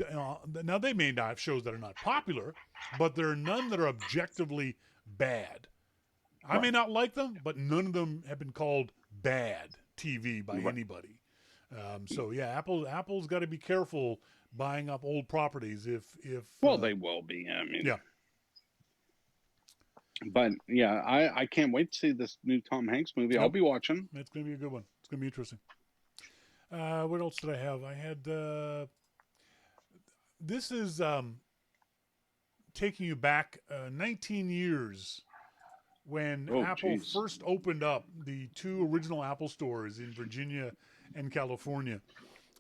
Now they may not have shows that are not popular, but there are none that are objectively bad. I may not like them, but none of them have been called bad TV by anybody. So yeah, Apple's got to be careful buying up old properties. If they will be. I mean, yeah. But yeah, I can't wait to see this new Tom Hanks movie. I'll be watching. It's going to be a good one. It's going to be interesting. What else did I have? I had this is taking you back 19 years. When Apple first opened up the 2 original Apple stores in Virginia and California.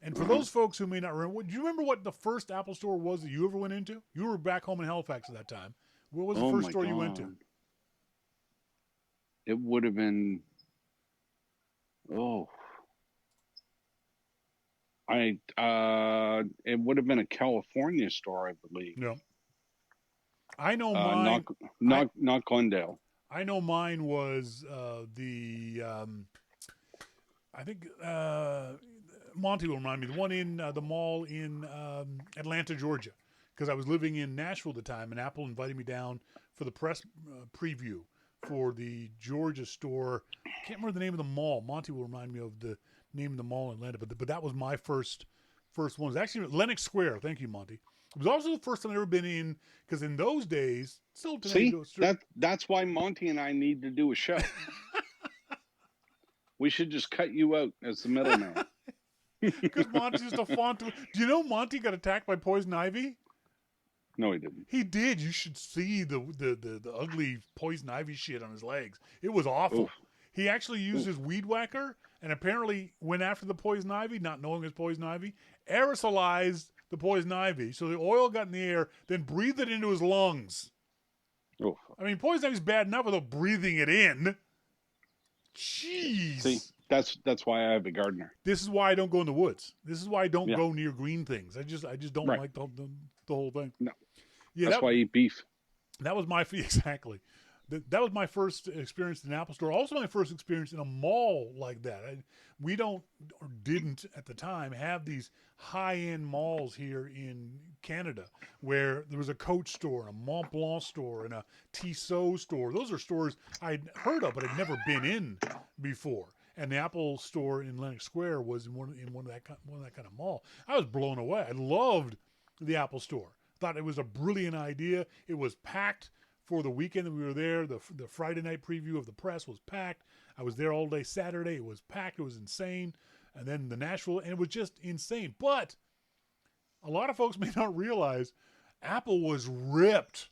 And for those folks who may not remember, do you remember what the first Apple store was that you ever went into? You were back home in Halifax at that time. What was the first store you went to? It would have been, it would have been a California store, I believe. No. I know mine. Not Glendale. I know mine was I think Monty will remind me, the one in the mall in Atlanta, Georgia, because I was living in Nashville at the time, and Apple invited me down for the press preview for the Georgia store. I can't remember the name of the mall. Monty will remind me of the name of the mall in Atlanta, but that was my first one. It was actually Lenox Square. Thank you, Monty. It was also the first time I'd ever been in, because in those days, still today. See, that's why Monty and I need to do a show. We should just cut you out as the middleman. Because Monty's just a font. Do you know Monty got attacked by poison ivy? No, he didn't. He did. You should see the ugly poison ivy shit on his legs. It was awful. Oof. He actually used his weed whacker and apparently went after the poison ivy, not knowing it was poison ivy, aerosolized the poison ivy. So the oil got in the air, then breathed it into his lungs. Oof. I mean, poison ivy's bad enough without breathing it in. Jeez. See, that's why I have a gardener. This is why I don't go in the woods. This is why I don't go near green things. I just don't like the whole thing. No. Yeah, that's why I eat beef. That was exactly. That was my first experience in an Apple store. Also, my first experience in a mall like that. We didn't at the time have these high-end malls here in Canada where there was a Coach store, a Mont Blanc store, and a Tissot store. Those are stores I'd heard of, but I'd never been in before. And the Apple store in Lenox Square was in one of that kind of mall. I was blown away. I loved the Apple store. Thought it was a brilliant idea. It was packed for the weekend that we were there. The Friday night preview of the press was packed. I was there all day Saturday. It was packed. It was insane. And then the Nashville, and it was just insane. But a lot of folks may not realize Apple was ripped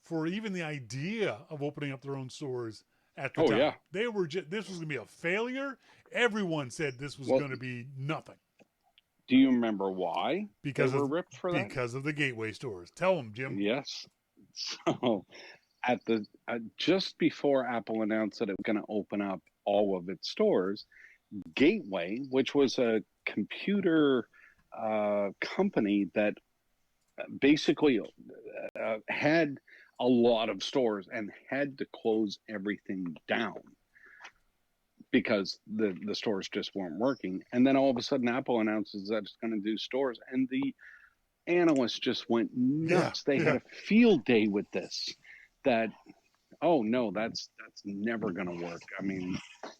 for even the idea of opening up their own stores at the time. Yeah. They were this was going to be a failure. Everyone said this was going to be nothing. Do you remember why they were ripped for that? Because of the gateway stores. Tell them, Jim. Yes. So at the just before Apple announced that it was going to open up all of its stores, Gateway, which was a computer company that basically had a lot of stores and had to close everything down because the stores just weren't working. And then all of a sudden Apple announces that it's going to do stores, and the analysts just went nuts. They had a field day with this, that, oh no, that's never going to work. I mean,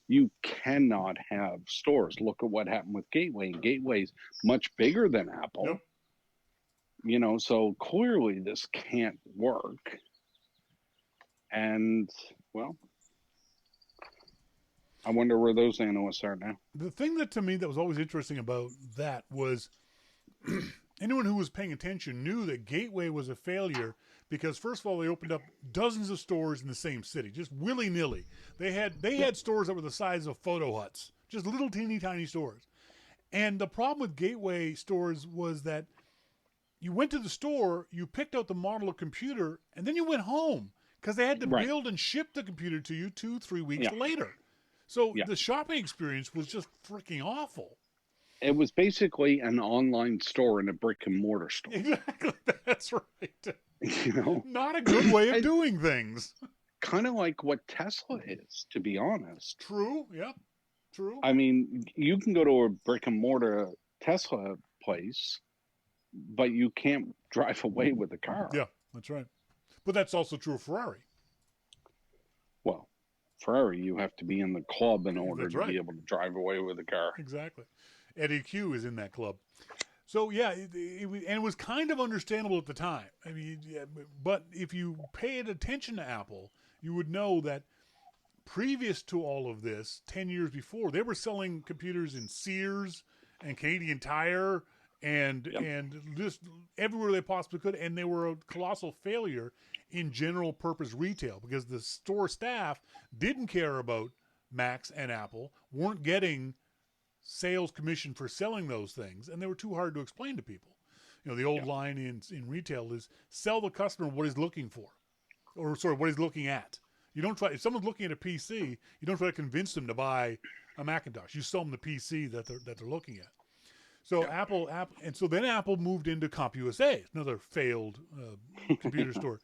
you cannot have stores. Look at what happened with Gateway. And Gateway's much bigger than Apple. Yep. You know, so clearly this can't work. And, well, I wonder where those analysts are now. The thing that to me that was always interesting about that was anyone who was paying attention knew that Gateway was a failure because, first of all, they opened up dozens of stores in the same city, just willy-nilly. They had stores that were the size of photo huts, just little teeny tiny stores. And the problem with Gateway stores was that you went to the store, you picked out the model of computer, and then you went home because they had to build and ship the computer to you 2-3 weeks later. So the shopping experience was just freaking awful. It was basically an online store and a brick and mortar store. Exactly. That's right. You know? Not a good way of doing things. Kind of like what Tesla is, to be honest. True. Yep. True. I mean, you can go to a brick and mortar Tesla place, but you can't drive away with a car. Yeah, that's right. But that's also true of Ferrari. Well, Ferrari, you have to be in the club in order That's to be able to drive away with a car. Exactly. Eddie Q is in that club. So, yeah, it was kind of understandable at the time. I mean, but if you paid attention to Apple, you would know that previous to all of this, 10 years before, they were selling computers in Sears and Canadian Tire and just everywhere they possibly could, and they were a colossal failure in general purpose retail because the store staff didn't care about Macs and Apple, weren't getting sales commission for selling those things, and they were too hard to explain to people. You know, the old line in retail is sell the customer what he's looking for, or sorry, what he's looking at. You don't try, if someone's looking at a PC, you don't try to convince them to buy a Macintosh. You sell them the PC that they're looking at. So Apple, and so then Apple moved into CompUSA, another failed computer store,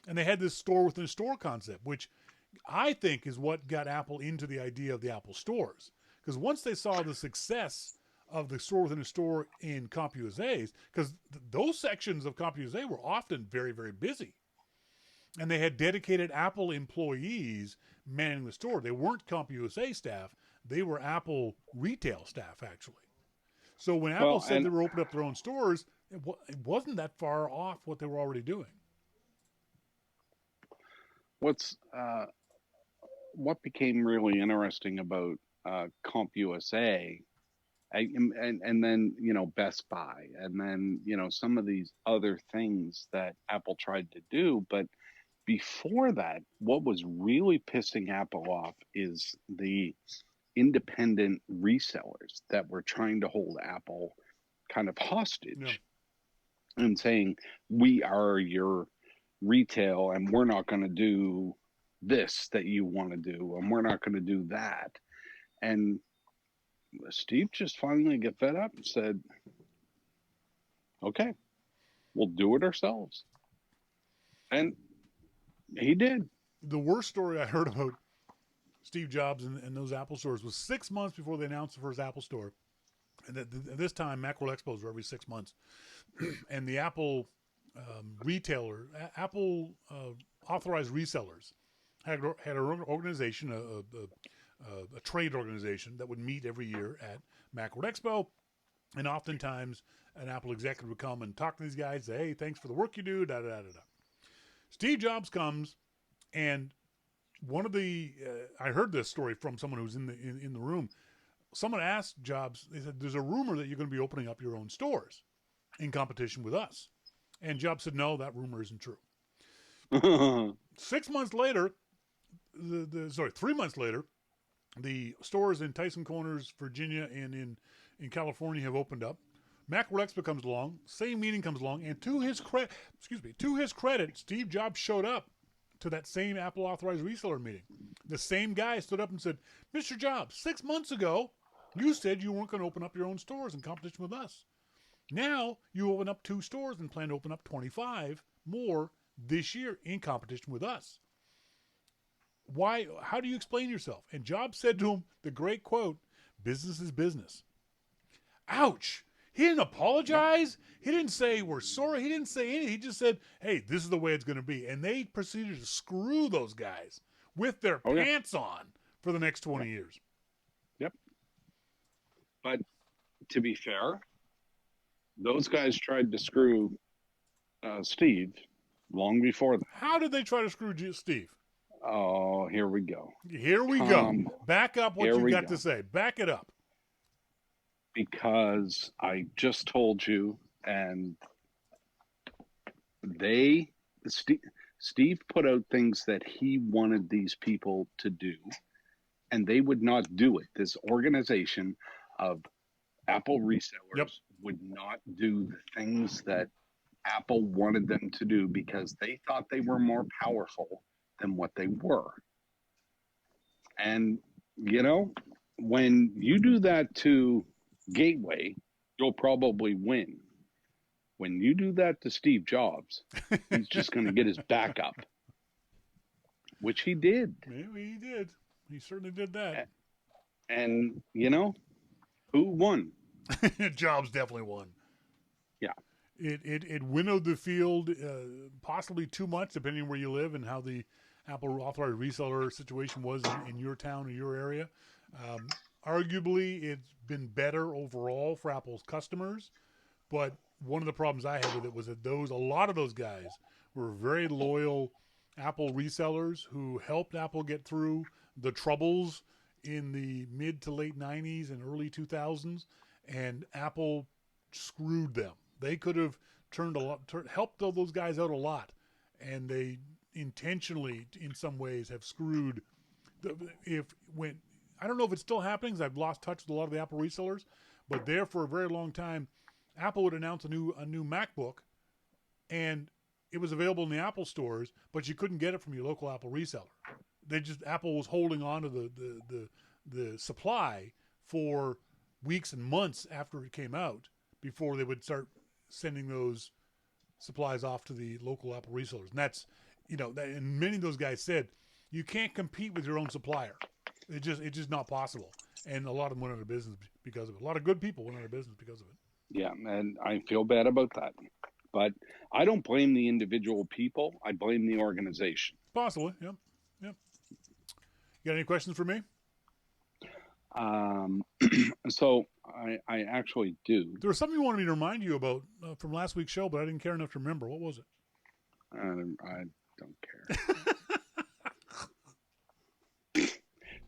and they had this store within a store concept, which I think is what got Apple into the idea of the Apple stores. Because once they saw the success of the store within a store in CompUSA's, because those sections of CompUSA were often very, very busy, and they had dedicated Apple employees manning the store. They weren't CompUSA staff; they were Apple retail staff, actually. So when Apple said they were opening up their own stores, it wasn't that far off what they were already doing. What became really interesting about CompUSA, and then, you know, Best Buy, and then, you know, some of these other things that Apple tried to do. But before that, what was really pissing Apple off is the independent resellers that were trying to hold Apple kind of hostage and saying, we are your retail and we're not going to do this that you want to do, and we're not going to do that. And Steve just finally got fed up and said, okay, we'll do it ourselves. And he did. The worst story I heard about Steve Jobs and those Apple stores was 6 months before they announced the first Apple store. And at this time, Macworld Expos were every 6 months. And the Apple Apple authorized resellers had an organization, a trade organization that would meet every year at Macworld Expo. And oftentimes, an Apple executive would come and talk to these guys, say, hey, thanks for the work you do, da-da-da-da-da. Steve Jobs comes, and one of the I heard this story from someone who's in the room. Someone asked Jobs, they said, there's a rumor that you're going to be opening up your own stores in competition with us. And Jobs said, no, that rumor isn't true. 6 months later, 3 months later, the stores in Tyson Corners, Virginia, and in California have opened up. Macworld Expo comes along, same meeting comes along, and to his credit, Steve Jobs showed up to that same Apple authorized reseller meeting. The same guy stood up and said, Mr. Jobs, 6 months ago, you said you weren't going to open up your own stores in competition with us. Now you open up 2 stores and plan to open up 25 more this year in competition with us. Why? How do you explain yourself? And Jobs said to him the great quote, business is business. Ouch. He didn't apologize. He didn't say we're sorry. He didn't say anything. He just said, hey, this is the way it's going to be. And they proceeded to screw those guys with their pants on for the next 20 years. Yep. But to be fair, those guys tried to screw Steve long before that. How did they try to screw Steve? Oh, here we go. Here we go. Back up what you got to say. Back it up. Because I just told you, and Steve put out things that he wanted these people to do, and they would not do it. This organization of Apple resellers would not do the things that Apple wanted them to do because they thought they were more powerful than what they were. And, you know, when you do that to Gateway, you'll probably win. When you do that to Steve Jobs, he's just going to get his back up, which he did. Maybe he did. He certainly did that. And, you know, who won? Jobs definitely won. Yeah. It winnowed the field possibly too much, depending on where you live and how the Apple authorized reseller situation was in your town or your area. Arguably, it's been better overall for Apple's customers, but one of the problems I had with it was that a lot of those guys were very loyal Apple resellers who helped Apple get through the troubles in the mid to late 90s and early 2000s, and Apple screwed them. They could have helped those guys out a lot, and they intentionally, in some ways, have screwed. I don't know if it's still happening because I've lost touch with a lot of the Apple resellers, but there for a very long time, Apple would announce a new MacBook, and it was available in the Apple stores, but you couldn't get it from your local Apple reseller. Apple was holding on to the supply for weeks and months after it came out before they would start sending those supplies off to the local Apple resellers. And that's, and many of those guys said, you can't compete with your own supplier. It's just not possible. And a lot of them went out of business because of it. A lot of good people went out of business because of it. Yeah, and I feel bad about that. But I don't blame the individual people. I blame the organization. Possibly, yep. You got any questions for me? So I actually do. There was something you wanted me to remind you about from last week's show, but I didn't care enough to remember. What was it? I don't care.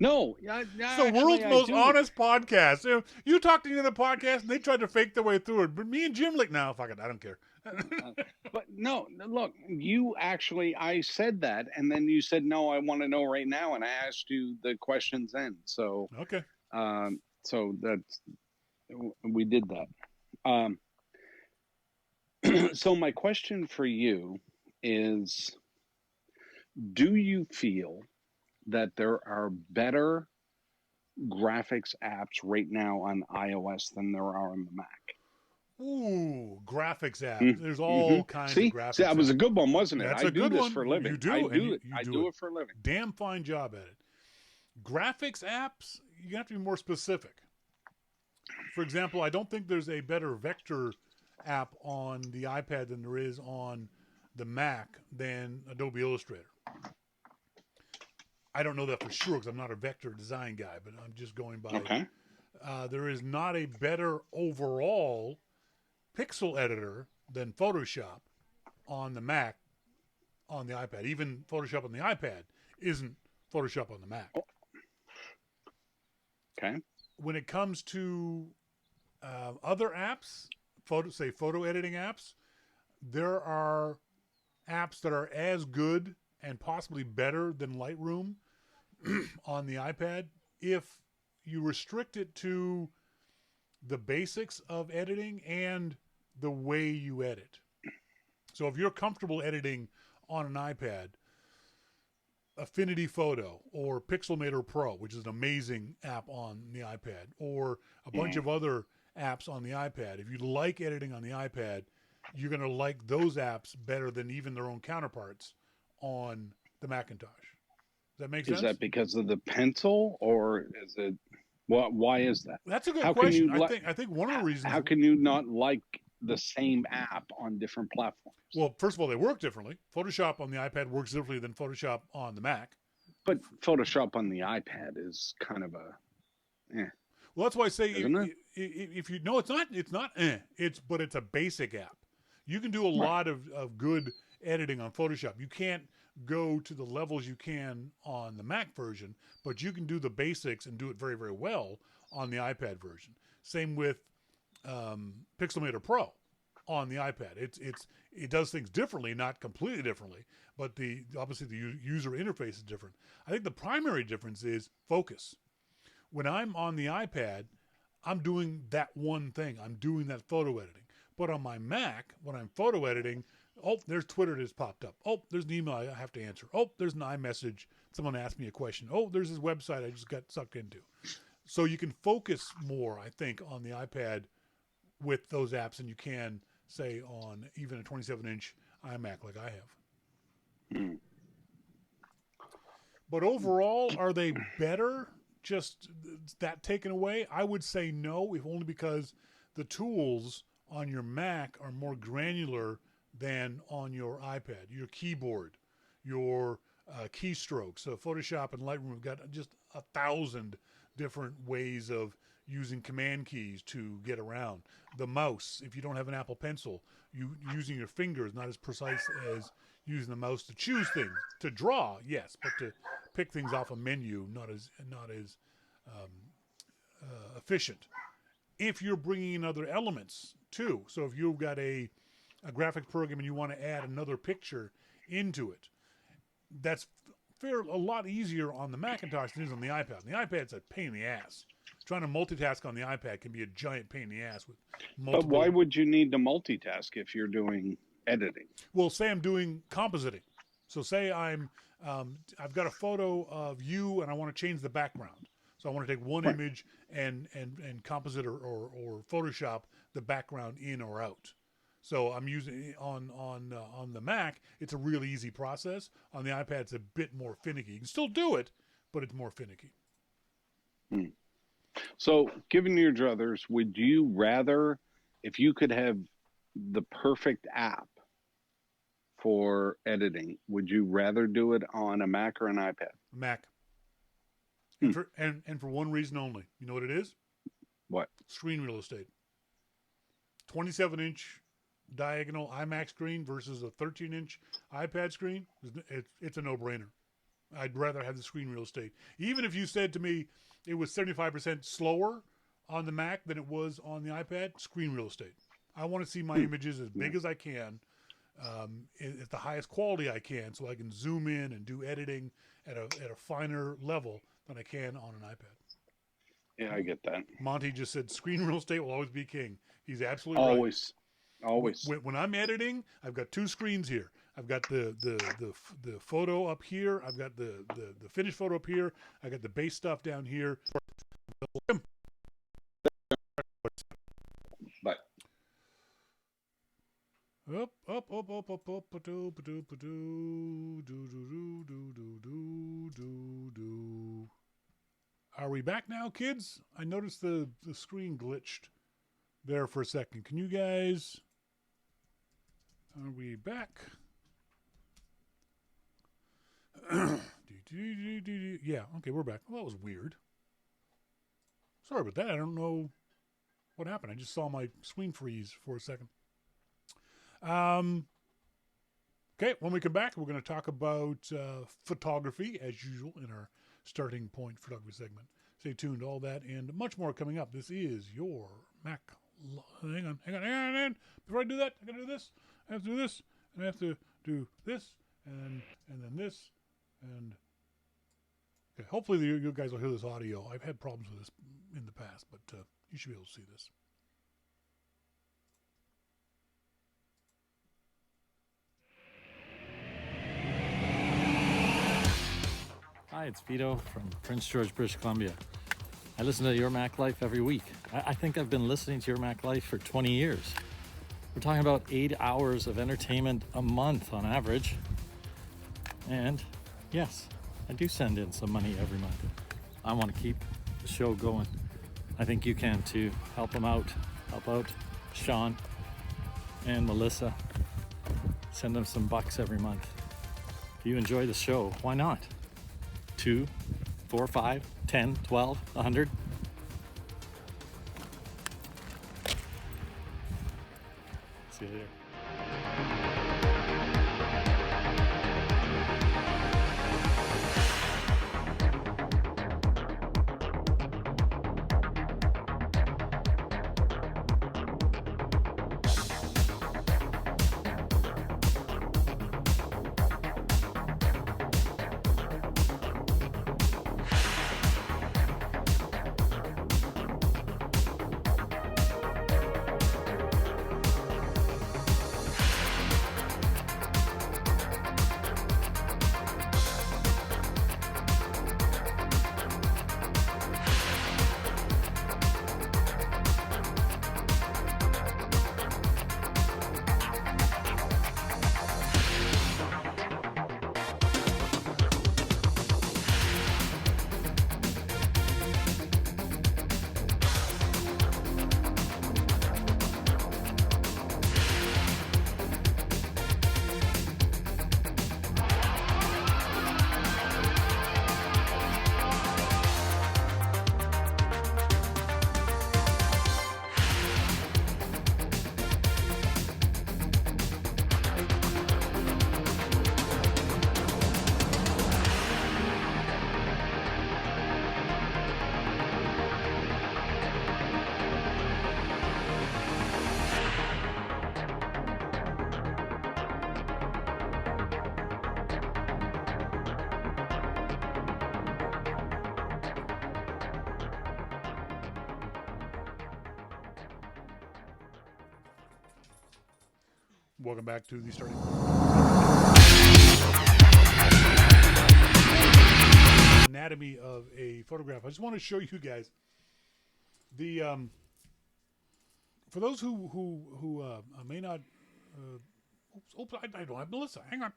No, it's the world's most honest podcast. You talked to the other podcast, and they tried to fake their way through it. But me and Jim, no, fuck it, I don't care. But no, look, I said that, and then you said, no, I want to know right now, and I asked you the questions then. So okay, so we did that. So my question for you is, do you feel that there are better graphics apps right now on iOS than there are on the Mac? Ooh, graphics apps. There's all kinds of graphics. See, that was a good one, wasn't it? That's I do this one. for a living. You do. I do it for a living. Damn fine job at it. Graphics apps, you have to be more specific. For example, I don't think there's a better vector app on the iPad than there is on the Mac than Adobe Illustrator. I don't know that for sure because I'm not a vector design guy, but I'm just going by there is not a better overall pixel editor than Photoshop on the Mac, on the iPad. Even Photoshop on the iPad isn't Photoshop on the Mac. Okay. When it comes to other apps, photo editing apps, there are apps that are as good and possibly better than Lightroom on the iPad if you restrict it to the basics of editing and the way you edit. So if you're comfortable editing on an iPad, Affinity Photo or Pixelmator Pro, which is an amazing app on the iPad, or a bunch of other apps on the iPad. If you like editing on the iPad, you're going to like those apps better than even their own counterparts on the Macintosh. Does that make sense? Is that because of the pencil, or is it? Why is that? That's a good How question. Can you I think one of the reasons. How can you not like the same app on different platforms? Well, first of all, they work differently. Photoshop on the iPad works differently than Photoshop on the Mac. But Photoshop on the iPad is kind of a. Well, that's why I say Isn't if you no, it's not. But it's a basic app. You can do a lot of good editing on Photoshop. You can't go to the levels you can on the Mac version, but you can do the basics and do it very, very well on the iPad version. Same with Pixelmator Pro on the iPad. It does things differently, not completely differently, but obviously the user interface is different. I think the primary difference is focus. When I'm on the iPad, I'm doing that one thing. I'm doing that photo editing. But on my Mac, when I'm photo editing, oh, there's Twitter that's popped up. Oh, there's an email I have to answer. Oh, there's an iMessage. Someone asked me a question. Oh, there's this website I just got sucked into. So you can focus more, I think, on the iPad with those apps than you can, say, on even a 27-inch iMac like I have. But overall, are they better? Just that taken away? I would say no, if only because the tools on your Mac are more granular than on your iPad. Your keyboard, your keystrokes. So Photoshop and Lightroom have got just 1,000 different ways of using command keys to get around. The mouse, if you don't have an Apple Pencil, using your finger is not as precise as using the mouse to choose things. To draw, yes, but to pick things off a menu, not as efficient. If you're bringing in other elements too, so if you've got a graphics program and you want to add another picture into it, that's a lot easier on the Macintosh than it is on the iPad. On the iPad, it's a pain in the ass. Trying to multitask on the iPad can be a giant pain in the ass with multiple. But why would you need to multitask if you're doing editing? Well, say I'm doing compositing. So say I've got a photo of you and I want to change the background. So I want to take one image and composite or Photoshop the background in or out. So I'm using on the Mac, it's a really easy process. On the iPad, it's a bit more finicky. You can still do it, but it's more finicky. So, given your druthers, would you rather, if you could have the perfect app for editing, would you rather do it on a Mac or an iPad? Mac. And for one reason only. You know what it is? What? Screen real estate. 27-inch diagonal iMac screen versus a 13-inch iPad screen. It's a no-brainer. I'd rather have the screen real estate. Even if you said to me it was 75% slower on the Mac than it was on the iPad, screen real estate. I want to see my images as big as I can, at the highest quality I can, so I can zoom in and do editing at a finer level than I can on an iPad. Yeah, I get that. Monty just said screen real estate will always be king. He's absolutely right. Always. When I'm editing, I've got two screens here. I've got the photo up here. I've got the finished photo up here. I got the base stuff down here. But Are we back now, kids? I noticed the screen glitched there for a second. Can you guys? Are we back? Yeah, okay, we're back. Well, that was weird. Sorry about that. I don't know what happened. I just saw my screen freeze for a second. Okay, when we come back, we're going to talk about photography, as usual, in our starting point photography segment. Stay tuned to all that and much more coming up. This is your Mac. Hang on. Before I do that, I got to do this. I have to do this, and I have to do this, and then this, and okay. Hopefully, you guys will hear this audio. I've had problems with this in the past, but you should be able to see this. Hi, it's Vito from Prince George, British Columbia. I listen to Your Mac Life every week. I think I've been listening to Your Mac Life for 20 years. We're talking about 8 hours of entertainment a month on average. And yes, I do send in some money every month. I want to keep the show going. I think you can too. Help them out. Help out Shawn and Melissa. Send them some bucks every month. If you enjoy the show, why not? 2, 4, 5, 10, 12, 100. See you later. Welcome back to the starting anatomy of a photograph. I just want to show you guys the for those who may not. Oops, I don't have Melissa. Hang on.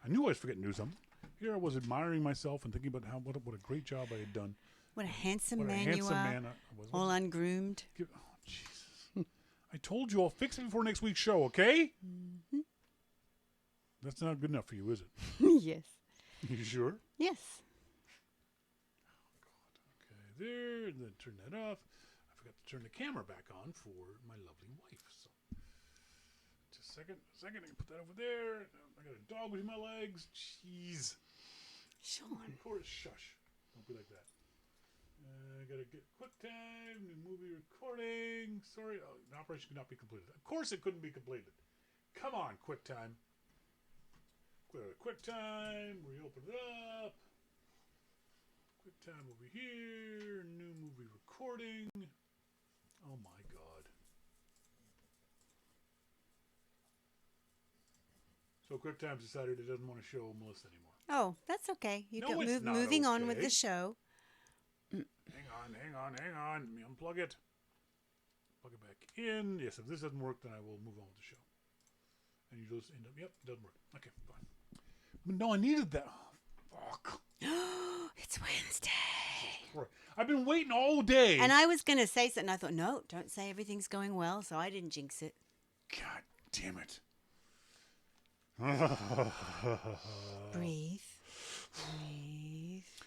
I knew I was forgetting to do something. Here I was admiring myself and thinking about what a great job I had done. What a handsome What a man handsome you are. man I was. All ungroomed. Oh, Jesus. I told you I'll fix it before next week's show, okay? Mm-hmm. That's not good enough for you, is it? Yes. You sure? Yes. Okay, there. And then turn that off. I forgot to turn the camera back on for my lovely wife. So, just a second. I can put that over there. I got a dog between my legs. Jeez. Shawn. Of course, shush. Don't be like that. I gotta get QuickTime, new movie recording. Sorry, the operation could not be completed. Of course it couldn't be completed. Come on, QuickTime. QuickTime, reopen it up. QuickTime over here, new movie recording. Oh my God. So QuickTime's decided it doesn't want to show Melissa anymore. Oh, that's okay. You No, got it's not moving on with okay. the show. Hang on. Let me unplug it. Plug it back in. Yes, if this doesn't work, then I will move on with the show. And you just end up, yep, it doesn't work. Okay, fine. But no, I needed that. Oh, fuck. It's Wednesday. I've been waiting all day. And I was going to say something. I thought, no, don't say everything's going well. So I didn't jinx it. God damn it. Breathe.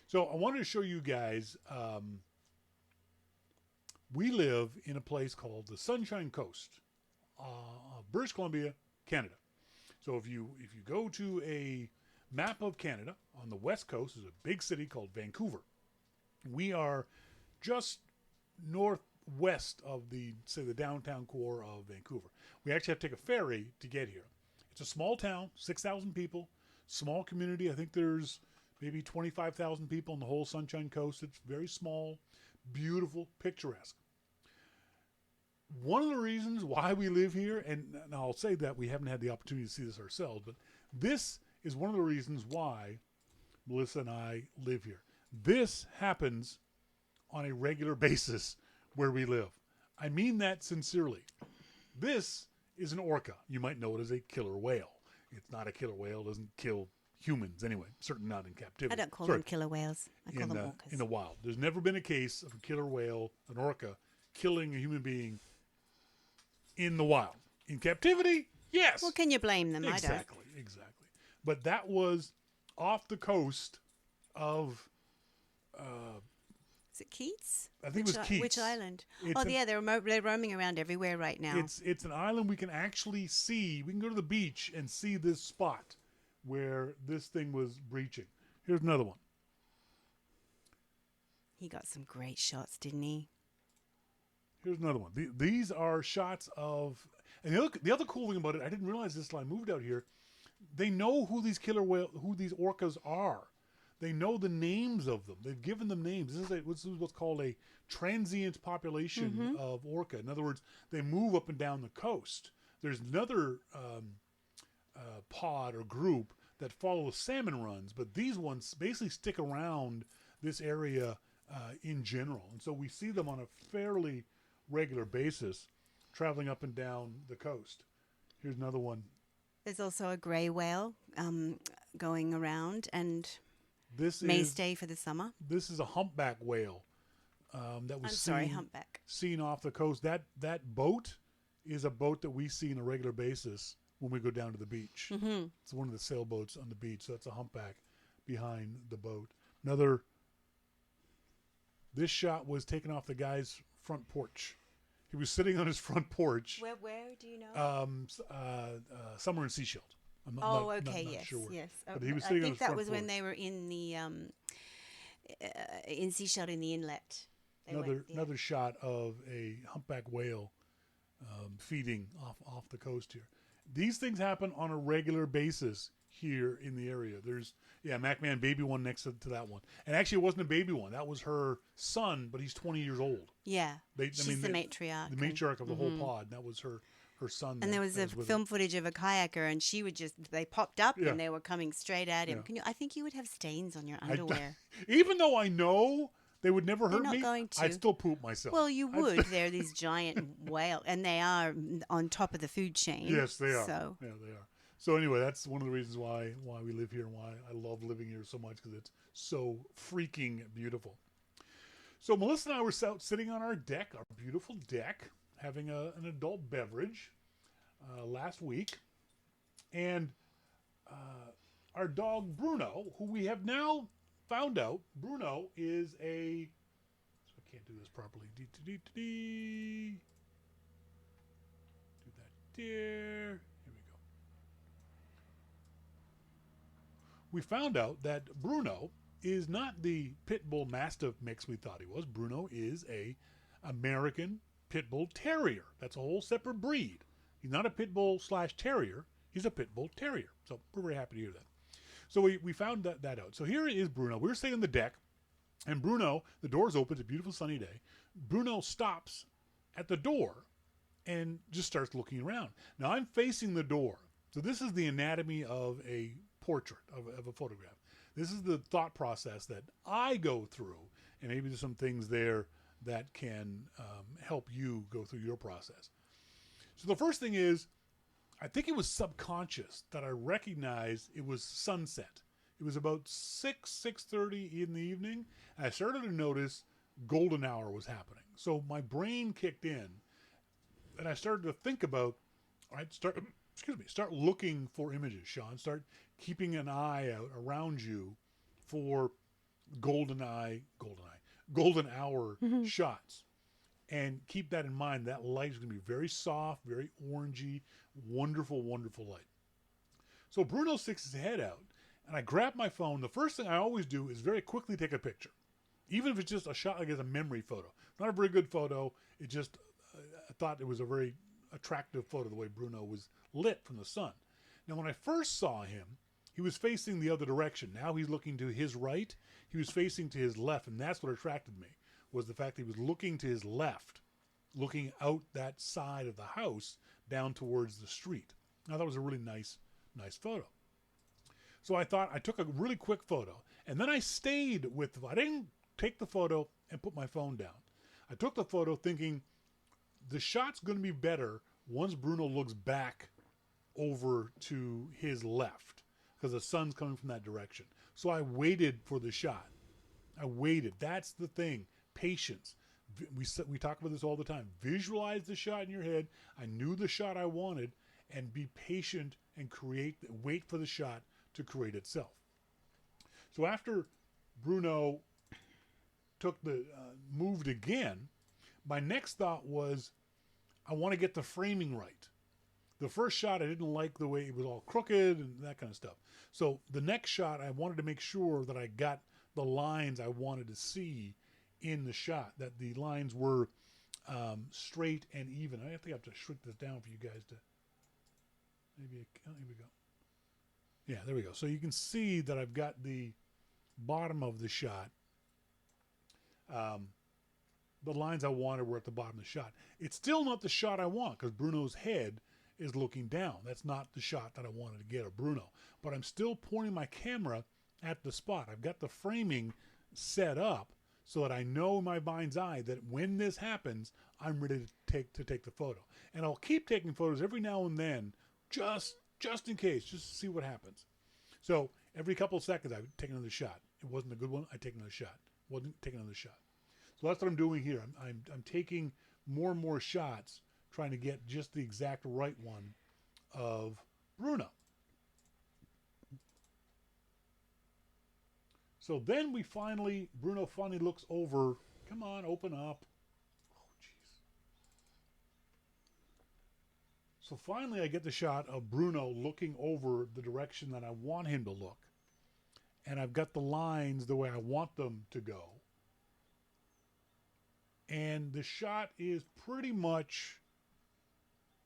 So I wanted to show you guys We live in a place called the Sunshine Coast of British Columbia, Canada. So if you go to a map of Canada, on the west coast is a big city called Vancouver. We are just northwest of the downtown core of Vancouver. We actually have to take a ferry to get here. It's a small town, 6,000 people, small community. I think there's maybe 25,000 people on the whole Sunshine Coast. It's very small, beautiful, picturesque. One of the reasons why we live here, and I'll say that we haven't had the opportunity to see this ourselves, but this is one of the reasons why Melissa and I live here. This happens on a regular basis where we live. I mean that sincerely. This is an orca. You might know it as a killer whale. It's not a killer whale. It doesn't kill humans anyway. Certainly not in captivity. I don't call them killer whales. I call them orcas. In the wild. There's never been a case of a killer whale, an orca, killing a human being in the wild. In captivity, yes. Well, can you blame them? Exactly. But that was off the coast of... is it Keats? I think it was Keats. Which island? They're roaming around everywhere right now. It's an island we can actually see. We can go to the beach and see this spot where this thing was breaching. Here's another one. He got some great shots, didn't he? Here's another one. These are shots of... And the other cool thing about it, I didn't realize this till I moved out here. They know who these orcas are. They know the names of them. They've given them names. This is what's called a transient population of orca. In other words, they move up and down the coast. There's another pod or group that follow salmon runs, but these ones basically stick around this area in general. And so we see them on a fairly regular basis traveling up and down the coast. Here's another one. There's also a grey whale going around and this may stay for the summer. This is a humpback whale that was humpback. Seen off the coast. That boat is a boat that we see on a regular basis when we go down to the beach. Mm-hmm. It's one of the sailboats on the beach, so that's a humpback behind the boat. This shot was taken off the guy's front porch. He was sitting on his front porch. Where do you know? Somewhere in Seashield. I'm not sure where. Yes. But he was sitting on his front porch. I think that was when they were in the in Seashield in the inlet. Another shot of a humpback whale feeding off the coast here. These things happen on a regular basis here in the area. There's MacMan baby one next to that one, and actually it wasn't a baby one. That was her son, but he's 20 years old. Yeah, she's the matriarch. The matriarch of the whole pod. And that was her son. And there was a film footage of a kayaker, and they popped up and they were coming straight at him. Yeah. I think you would have stains on your underwear. Even though I know they would never hurt me, going to. I'd still poop myself. Well, you would. They're these giant whale, and they are on top of the food chain. Yes, they are. So. Yeah, they are. So anyway, that's one of the reasons why we live here and why I love living here so much, because it's so freaking beautiful. So Melissa and I were sitting on our deck, our beautiful deck, having an adult beverage last week. And our dog Bruno, who we have now found out, Bruno is so I can't do this properly. Do that there. We found out that Bruno is not the pit bull mastiff mix we thought he was. Bruno is a American pit bull terrier. That's a whole separate breed. He's not a pit bull / terrier. He's a pit bull terrier. So we're very happy to hear that. So we found that out. So here is Bruno. We're sitting on the deck, and Bruno, the door's open. It's a beautiful sunny day. Bruno stops at the door and just starts looking around. Now I'm facing the door. So this is the anatomy of a portrait of a photograph. This is the thought process that I go through, and maybe there's some things there that can help you go through your process. So the first thing is, I think it was subconscious that I recognized it was sunset. It was about 6:30 in the evening, and I started to notice golden hour was happening. So my brain kicked in, and I started to think about, all right, start looking for images, Shawn. Start keeping an eye out around you for golden hour shots. And keep that in mind. That light is going to be very soft, very orangey, wonderful, wonderful light. So Bruno sticks his head out, and I grab my phone. The first thing I always do is very quickly take a picture, even if it's just a shot like it's a memory photo. Not a very good photo. It just, I thought it was a very attractive photo the way Bruno was lit from the sun. Now, when I first saw him, he was facing the other direction. Now he's looking to his right. He was facing to his left, and that's what attracted me, was the fact that he was looking to his left, looking out that side of the house down towards the street. Now, that was a really nice photo. So I thought I took a really quick photo, and then I stayed with, I didn't take the photo and put my phone down. I took the photo thinking the shot's going to be better once Bruno looks back over to his left, because the sun's coming from that direction. So I waited for the shot. I waited. That's the thing. Patience. We talk about this all the time. Visualize the shot in your head. I knew the shot I wanted, and be patient and wait for the shot to create itself. So after Bruno moved again, my next thought was, I want to get the framing right. The first shot, I didn't like the way it was all crooked and that kind of stuff. So the next shot, I wanted to make sure that I got the lines I wanted to see in the shot, that the lines were straight and even. I think I have to shrink this down for you guys to maybe. Here we go. Yeah, there we go. So you can see that I've got the bottom of the shot. The lines I wanted were at the bottom of the shot. It's still not the shot I want, because Bruno's head is looking down. That's not the shot that I wanted to get of Bruno. But I'm still pointing my camera at the spot. I've got the framing set up so that I know in my mind's eye that when this happens, I'm ready to take the photo. And I'll keep taking photos every now and then, just in case, just to see what happens. So every couple of seconds, I would take another shot. It wasn't a good one, I take another shot. Wasn't take another shot. So that's what I'm doing here. I'm taking more and more shots, trying to get just the exact right one of Bruno. So then Bruno finally looks over. Come on, open up. Oh, jeez. So finally I get the shot of Bruno looking over the direction that I want him to look. And I've got the lines the way I want them to go. And the shot is pretty much,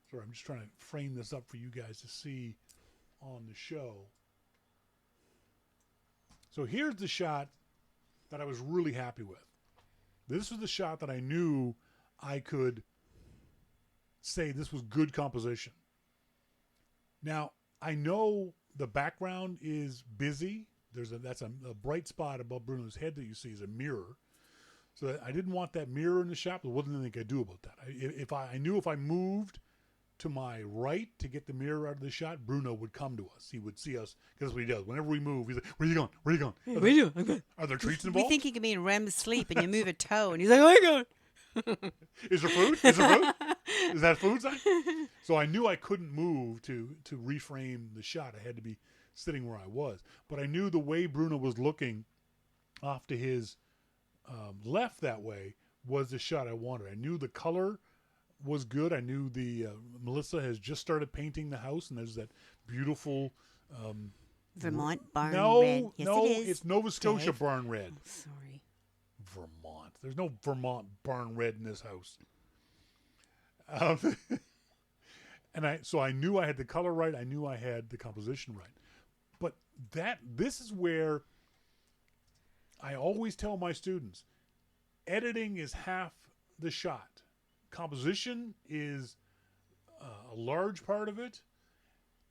sorry, I'm just trying to frame this up for you guys to see on the show. So here's the shot that I was really happy with. This was the shot that I knew I could say this was good composition. Now, I know the background is busy. That's a bright spot above Bruno's head that you see is a mirror. So I didn't want that mirror in the shot. There wasn't anything I could do about that. I knew if I moved to my right to get the mirror out of the shot, Bruno would come to us. He would see us, because that's what he does. Whenever we move, he's like, "Where are you going? Where are you going? Are there treats involved?" We think he can be in REM sleep and you move a toe and he's like, "Where are you going?" Is there food? Is there food? Is that food sign? So I knew I couldn't move to reframe the shot. I had to be sitting where I was. But I knew the way Bruno was looking off to his left that way was the shot I wanted. I knew the color was good. I knew Melissa has just started painting the house, and there's that beautiful Vermont barn no, red. Yes, no, it is. it's Nova Scotia Dave. barn red. Oh, sorry. Vermont. There's no Vermont barn red in this house. So I knew I had the color right. I knew I had the composition right. But this is where I always tell my students, editing is half the shot. Composition is a large part of it.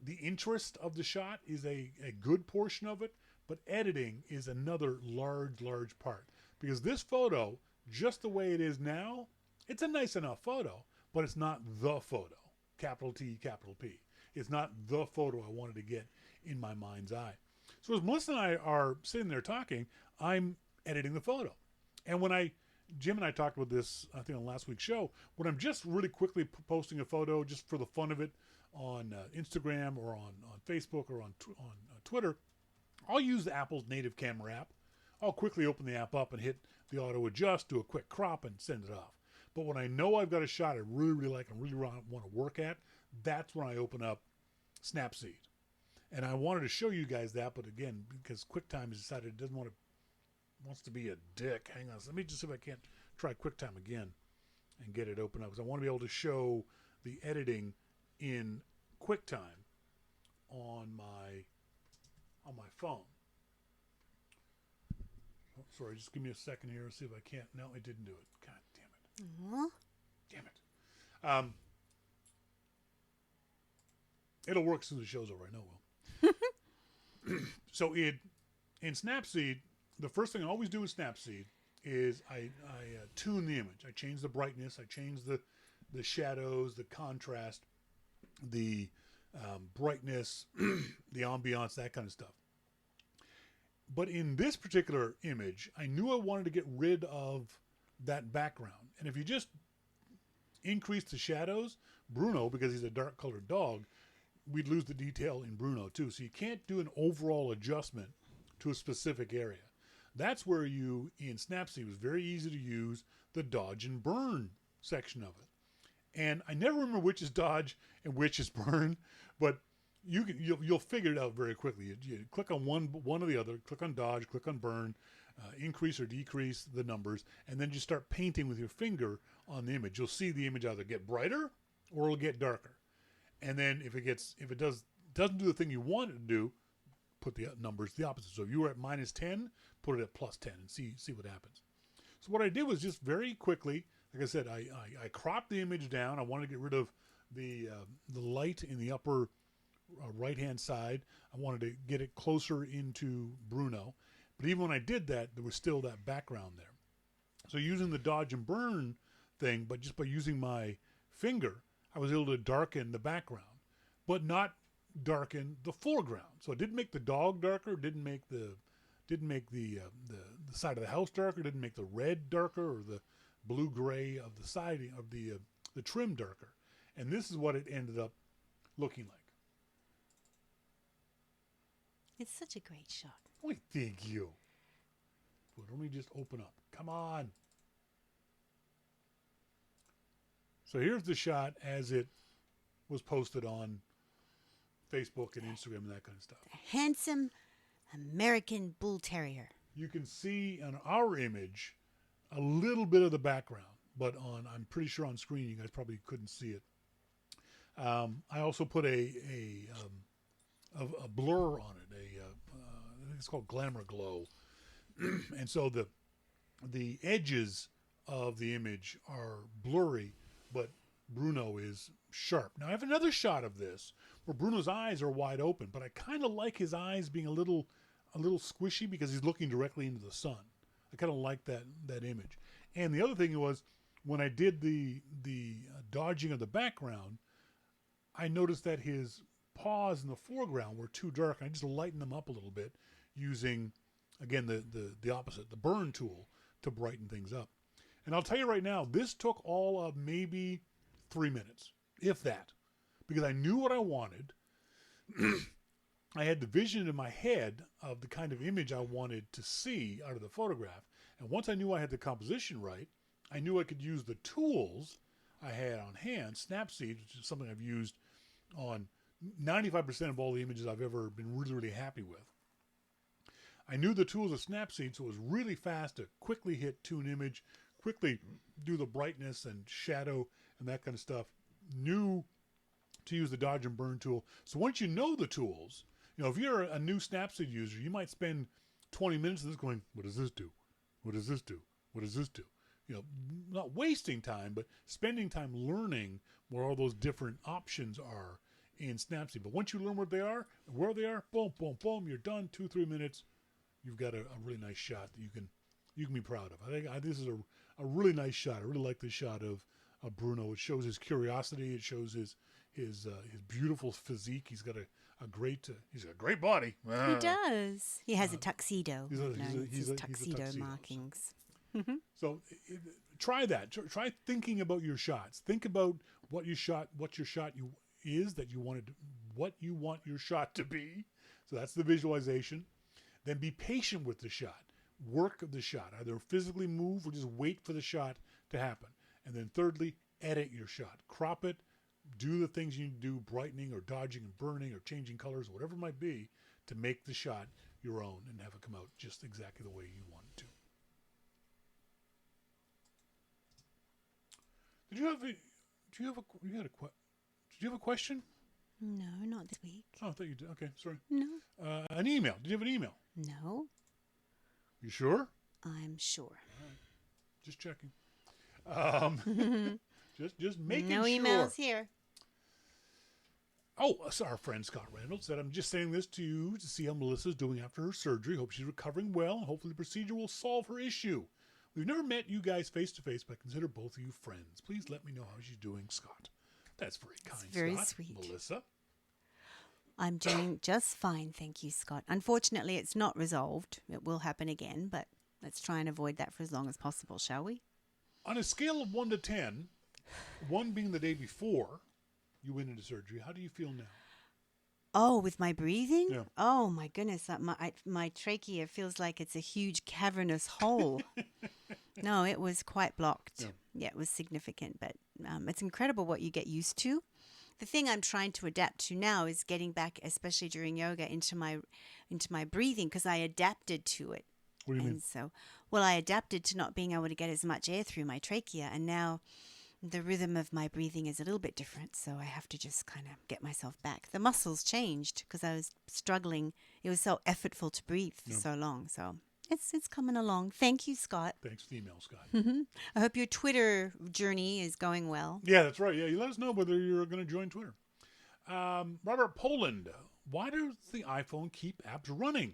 The interest of the shot is a good portion of it, but editing is another large part. Because this photo, just the way it is now, it's a nice enough photo, but it's not the photo. Capital T, capital P. It's not the photo I wanted to get in my mind's eye. So as Melissa and I are sitting there talking, I'm editing the photo. And when Jim and I talked about this, I think on last week's show, when I'm just really quickly posting a photo just for the fun of it on Instagram or on Facebook or on Twitter, I'll use Apple's native camera app. I'll quickly open the app up and hit the auto adjust, do a quick crop, and send it off. But when I know I've got a shot I really, really like and really want to work at, that's when I open up Snapseed. And I wanted to show you guys that, but again, because QuickTime has decided it doesn't wants to be a dick. Hang on, let me just see if I can't try QuickTime again and get it open up, because I want to be able to show the editing in QuickTime on my phone. Oh, sorry, just give me a second here. See if I can't. No, it didn't do it. God damn it. Aw. Damn it. It'll work as soon as the show's over. I know it will. So in Snapseed, the first thing I always do with Snapseed is I tune the image. I change the brightness. I change the shadows, the contrast, the brightness, the ambiance, that kind of stuff. But in this particular image, I knew I wanted to get rid of that background. And if you just increase the shadows, Bruno, because he's a dark colored dog, we'd lose the detail in Bruno too. So you can't do an overall adjustment to a specific area. That's where in Snapseed, it was very easy to use the dodge and burn section of it. And I never remember which is dodge and which is burn, but you'll figure it out very quickly. You click on one or the other, click on dodge, click on burn, increase or decrease the numbers, and then just start painting with your finger on the image. You'll see the image either get brighter or it'll get darker. And then if it doesn't do the thing you want it to do, put the numbers the opposite. So if you were at -10, put it at +10 and see what happens. So what I did was just very quickly, like I said, I cropped the image down. I wanted to get rid of the light in the upper right-hand side. I wanted to get it closer into Bruno. But even when I did that, there was still that background there. So using the dodge and burn thing, but just by using my finger, I was able to darken the background, but not darken the foreground. So it didn't make the dog darker, didn't make the side of the house darker, didn't make the red darker or the blue-gray of the siding of the trim darker. And this is what it ended up looking like. It's such a great shot. Why, thank you. Well, let me just open up. Come on. So here's the shot as it was posted on Facebook and Instagram and that kind of stuff. A handsome American Bull Terrier. You can see on our image a little bit of the background, but I'm pretty sure on screen you guys probably couldn't see it. I also put a blur on it. I think it's called Glamorous Glow, and so the edges of the image are blurry, but Bruno is sharp. Now I have another shot of this where Bruno's eyes are wide open, but I kind of like his eyes being a little squishy because he's looking directly into the sun. I kind of like that image. And the other thing was when I did the dodging of the background, I noticed that his paws in the foreground were too dark. I just lightened them up a little bit using, again, the opposite, the burn tool, to brighten things up. And I'll tell you right now, this took all of maybe 3 minutes, if that, because I knew what I wanted. I had the vision in my head of the kind of image I wanted to see out of the photograph. And once I knew I had the composition right, I knew I could use the tools I had on hand, Snapseed, which is something I've used on 95% of all the images I've ever been really, really happy with. I knew the tools of Snapseed, so it was really fast to quickly hit tune image, quickly do the brightness and shadow and that kind of stuff. Knew to use the dodge and burn tool. So once you know the tools, if you're a new Snapseed user, you might spend 20 minutes of this going, what does this do? What does this do? What does this do? Not wasting time, but spending time learning where all those different options are in Snapseed. But once you learn what they are, where they are, boom, boom, boom, you're done. 2-3 minutes, you've got a really nice shot that you can be proud of. I think this is a really nice shot. I really like this shot of Bruno. It shows his curiosity. It shows his beautiful physique. He's got a great body. He does. He has a tuxedo. He's a tuxedo markings. So try that. Try thinking about your shots. Think about what your shot is that you wanted, what you want your shot to be. So that's the visualization. Then be patient with the shot. Work the shot. Either physically move or just wait for the shot to happen. And then thirdly, edit your shot. Crop it. Do the things you need to do, brightening or dodging and burning or changing colors, or whatever it might be, to make the shot your own and have it come out just exactly the way you want it to. Did you have a question? No, not this week. Oh, I thought you did. Okay, sorry. No. An email. Did you have an email? No. You sure? I'm sure. All right. Just checking. Just making no sure. No emails here. Oh, so our friend Scott Reynolds said, I'm just saying this to you to see how Melissa's doing after her surgery. Hope she's recovering well, and hopefully the procedure will solve her issue. We've never met you guys face to face, but I consider both of you friends. Please let me know how she's doing, Scott. That's very kind, very Scott. sweet. Melissa? I'm doing just fine, thank you, Scott. Unfortunately, it's not resolved. It will happen again, but let's try and avoid that for as long as possible, shall we? On a scale of 1 to 10, 1 being the day before you went into surgery, how do you feel now? Oh, with my breathing? Yeah. Oh, my goodness. My trachea feels like it's a huge cavernous hole. No, it was quite blocked. Yeah, it was significant, but it's incredible what you get used to. The thing I'm trying to adapt to now is getting back, especially during yoga, into my breathing, because I adapted to it. What do you mean? So, well, I adapted to not being able to get as much air through my trachea, and now the rhythm of my breathing is a little bit different, so I have to just kind of get myself back. The muscles changed because I was struggling. It was so effortful to breathe for so long, so it's coming along. Thank you, Scott. Thanks for the email, Scott. I hope your Twitter journey is going well. Yeah, that's right. Yeah, you let us know whether you're going to join Twitter. Robert Poland, why does the iPhone keep apps running?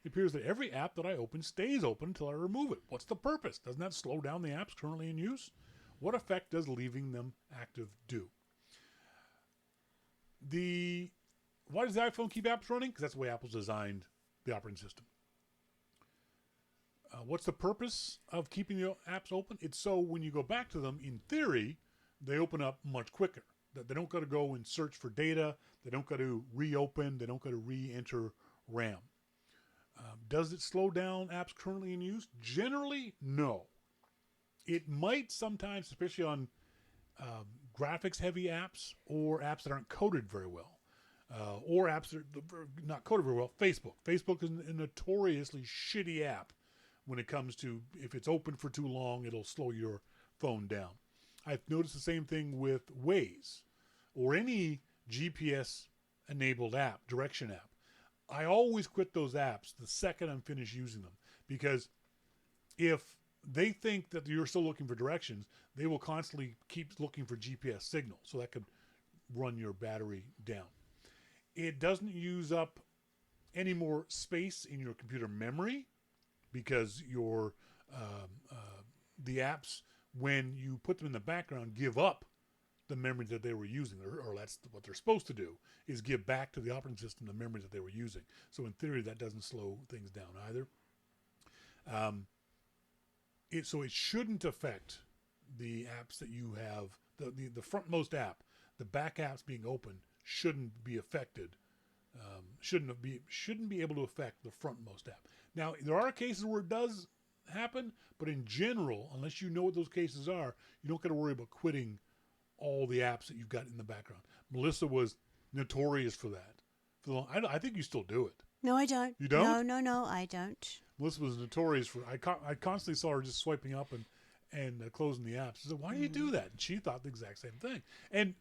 It appears that every app that I open stays open until I remove it. What's the purpose? Doesn't that slow down the apps currently in use? What effect does leaving them active do? Why does the iPhone keep apps running? Because that's the way Apple's designed the operating system. What's the purpose of keeping the apps open? It's so when you go back to them, in theory, they open up much quicker. They don't got to go and search for data. They don't got to reopen. They don't got to re-enter RAM. Does it slow down apps currently in use? Generally, no. It might sometimes, especially on graphics-heavy apps or apps that aren't coded very well, or apps that are not coded very well. Facebook is a notoriously shitty app when it comes to, if it's open for too long, it'll slow your phone down. I've noticed the same thing with Waze or any GPS-enabled app, direction app. I always quit those apps the second I'm finished using them, because if they think that you're still looking for directions, they will constantly keep looking for GPS signals, so that could run your battery down. It doesn't use up any more space in your computer memory, because your the apps, when you put them in the background, give up the memory that they were using, or that's what they're supposed to do, is give back to the operating system the memory that they were using. So in theory, that doesn't slow things down either. So it shouldn't affect the apps that you have. The frontmost app, the back apps being open, shouldn't be affected. Shouldn't be able to affect the frontmost app. Now, there are cases where it does happen, but in general, unless you know what those cases are, you don't got to worry about quitting all the apps that you've got in the background. Melissa was notorious for that. I think you still do it. No, I don't. You don't? No, I don't. Melissa was notorious for. I constantly saw her just swiping up and closing the apps. I said, "Why do you do that?" And she thought the exact same thing. And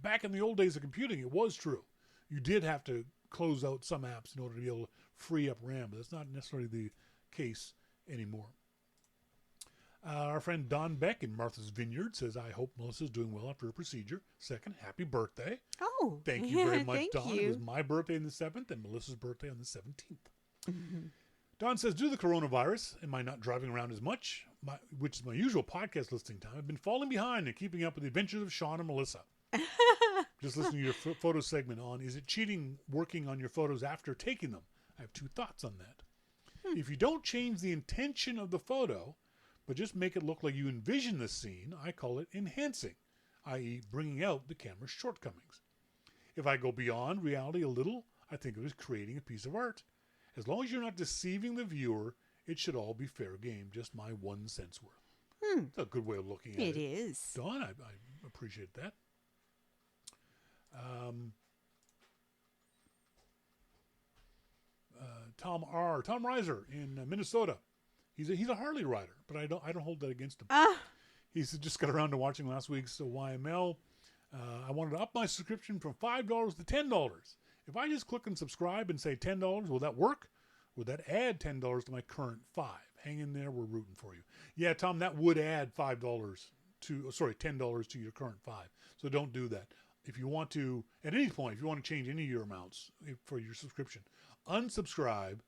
back in the old days of computing, it was true. You did have to close out some apps in order to be able to free up RAM, but that's not necessarily the case anymore. Our friend Don Beck in Martha's Vineyard says, I hope Melissa's doing well after her procedure. Second, happy birthday. Oh, thank you very much, thank Don. you. It was my birthday on the 7th and Melissa's birthday on the 17th. Mm-hmm. Don says, due to the coronavirus and my not driving around as much, which is my usual podcast listening time, I've been falling behind and keeping up with the adventures of Shawn and Melissa. Just listening to your photo segment on, is it cheating working on your photos after taking them? I have 2 thoughts on that. If you don't change the intention of the photo, but just make it look like you envision the scene, I call it enhancing, i.e. bringing out the camera's shortcomings. If I go beyond reality a little, I think of it as creating a piece of art. As long as you're not deceiving the viewer, it should all be fair game, just my 1 cent's worth. It's a good way of looking at it. It is. Dawn, I appreciate that. Tom Reiser in Minnesota. He's a Harley rider, but I don't hold that against him. He's just got around to watching last week's YML. I wanted to up my subscription from $5 to $10. If I just click and subscribe and say $10, will that work? Would that add $10 to my current $5? Hang in there, we're rooting for you. Yeah, Tom, that would add $10 to your current $5. So don't do that. If you want to, at any point, if you want to change any of your amounts for your subscription, unsubscribe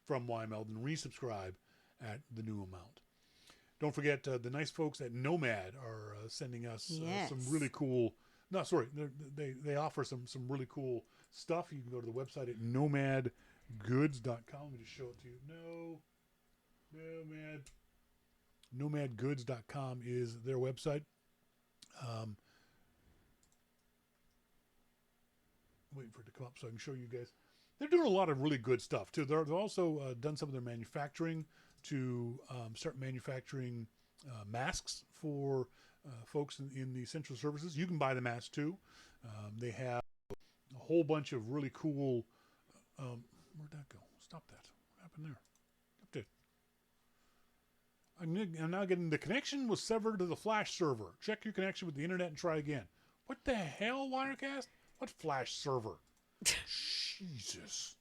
from YML, then resubscribe at the new amount. Don't forget, the nice folks at Nomad are sending us some really cool. No, sorry, they offer some really cool stuff. You can go to the website at nomadgoods.com. Let me just show it to you. Nomadgoods.com is their website. Waiting for it to come up so I can show you guys. They're doing a lot of really good stuff too. They've also done some of their manufacturing to start manufacturing masks for folks in the essential services. You can buy the masks too. They have a whole bunch of really cool. Where'd that go? Stop that. What happened there? Update. I'm now getting the connection was severed to the Flash server. Check your connection with the internet and try again. What the hell, Wirecast? What Flash server? Jesus.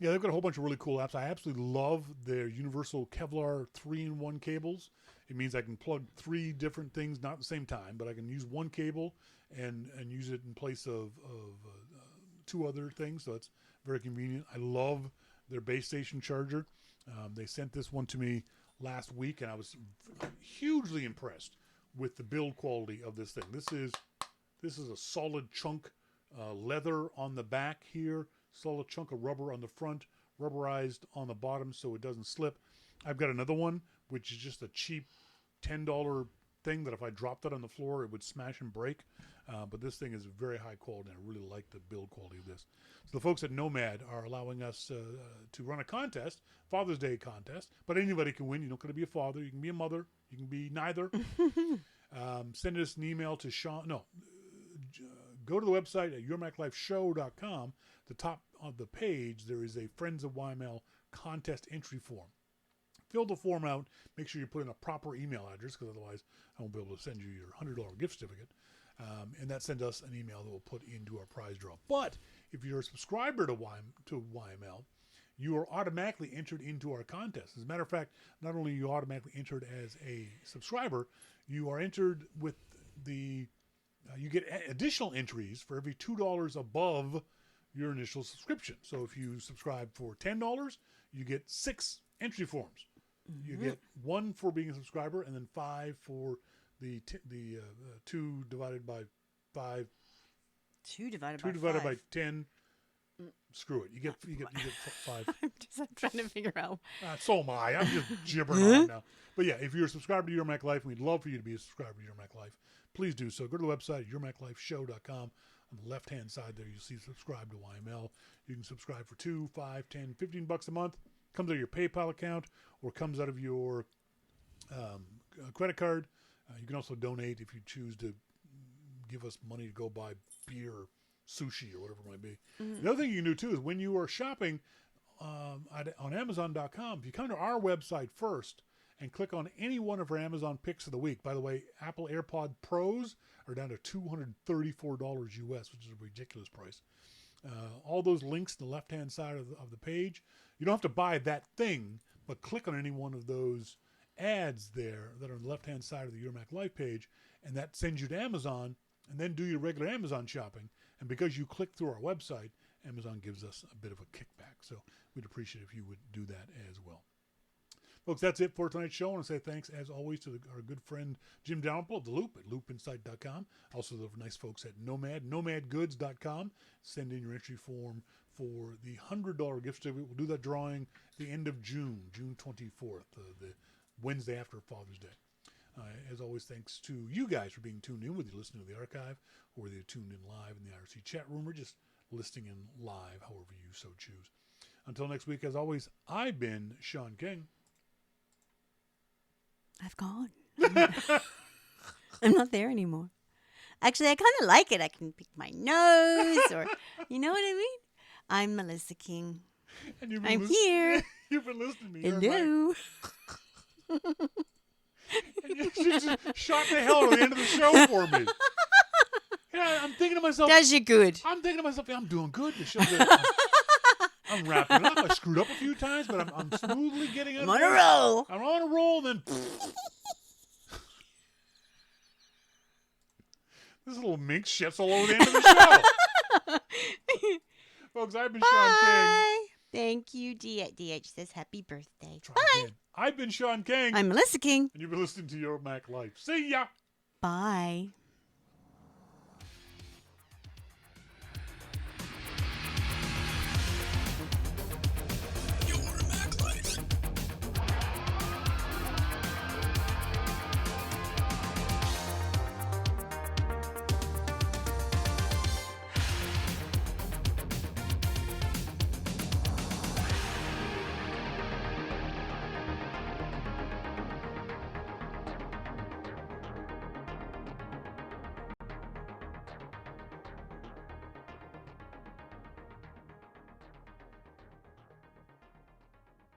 Yeah, they've got a whole bunch of really cool apps. I absolutely love their universal Kevlar 3-in-1 cables. It means I can plug 3 different things, not at the same time, but I can use one cable and use it in place of 2 other things. So it's very convenient. I love their base station charger. They sent this one to me last week, and I was hugely impressed with the build quality of this thing. This is a solid chunk leather on the back here, solid chunk of rubber on the front, rubberized on the bottom so it doesn't slip. I've got another one, which is just a cheap $10 thing that if I dropped it on the floor, it would smash and break. But this thing is very high quality, and I really like the build quality of this. So the folks at Nomad are allowing us to run a contest, Father's Day contest, but anybody can win. You don't got to be a father. You can be a mother. You can be neither. Send us an email to Shawn. No, go to the website at yourmaclifeshow.com. The top of the page, there is a Friends of YML contest entry form. Fill the form out. Make sure you put in a proper email address, because otherwise I won't be able to send you your $100 gift certificate. And that sends us an email that we'll put into our prize draw. But if you're a subscriber to YML, you are automatically entered into our contest. As a matter of fact, not only are you automatically entered as a subscriber, you are entered with the you get additional entries for every $2 above your initial subscription. So if you subscribe for $10, you get 6 entry forms. You get 1 for being a subscriber, and then 5 for the 2 divided by 5. 2 divided by 5. 2 divided by 10. Screw it. You get 5. I'm trying to figure out. So am I. I'm just gibbering on now. But yeah, if you're a subscriber to Your Mac Life, we'd love for you to be a subscriber to Your Mac Life. Please do so. Go to the website at yourmaclifeshow.com. On the left-hand side there, you'll see subscribe to YML. You can subscribe for $2, $5, $10, $15 a month. Comes out of your PayPal account or comes out of your credit card. You can also donate if you choose to give us money to go buy beer or sushi or whatever it might be. The other thing you can do too is when you are shopping on Amazon.com, if you come to our website first and click on any one of our Amazon picks of the week. By the way, Apple AirPod Pros are down to $234 US, which is a ridiculous price. All those links to the left-hand side of the page. You don't have to buy that thing, but click on any one of those ads there that are on the left-hand side of the Your Mac Life page, and that sends you to Amazon, and then do your regular Amazon shopping. And because you click through our website, Amazon gives us a bit of a kickback. So we'd appreciate if you would do that as well. Folks, that's it for tonight's show. I want to say thanks, as always, to our good friend Jim Dalrymple at The Loop at loopinsight.com. Also, the nice folks at Nomad, nomadgoods.com. Send in your entry form for the $100 gift certificate. We'll do that drawing at the end of June 24th, the Wednesday after Father's Day. As always, thanks to you guys for being tuned in, whether you're listening to the archive or whether you're tuned in live in the IRC chat room or just listening in live, however you so choose. Until next week, as always, I've been Shawn King. I've gone. I'm not there anymore. Actually, I kind of like it. I can pick my nose or, you know what I mean? I'm Melissa King. And you've I'm here. You've been listening to Your Hello. And you just shot the hell out of the end of the show for me. Yeah, I'm thinking to myself. Does you good. I'm thinking to myself, yeah, I'm doing good. The show's good. I'm wrapping it up. I screwed up a few times, but I'm smoothly getting it. I'm on a roll. I'm on a roll, then. This little mink shits all over the end of the show. Folks, I've been Shawn King. Bye. Thank you. DH says happy birthday. Try Bye. again. I've been Shawn King. I'm Melissa King. And you've been listening to Your Mac Life. See ya. Bye.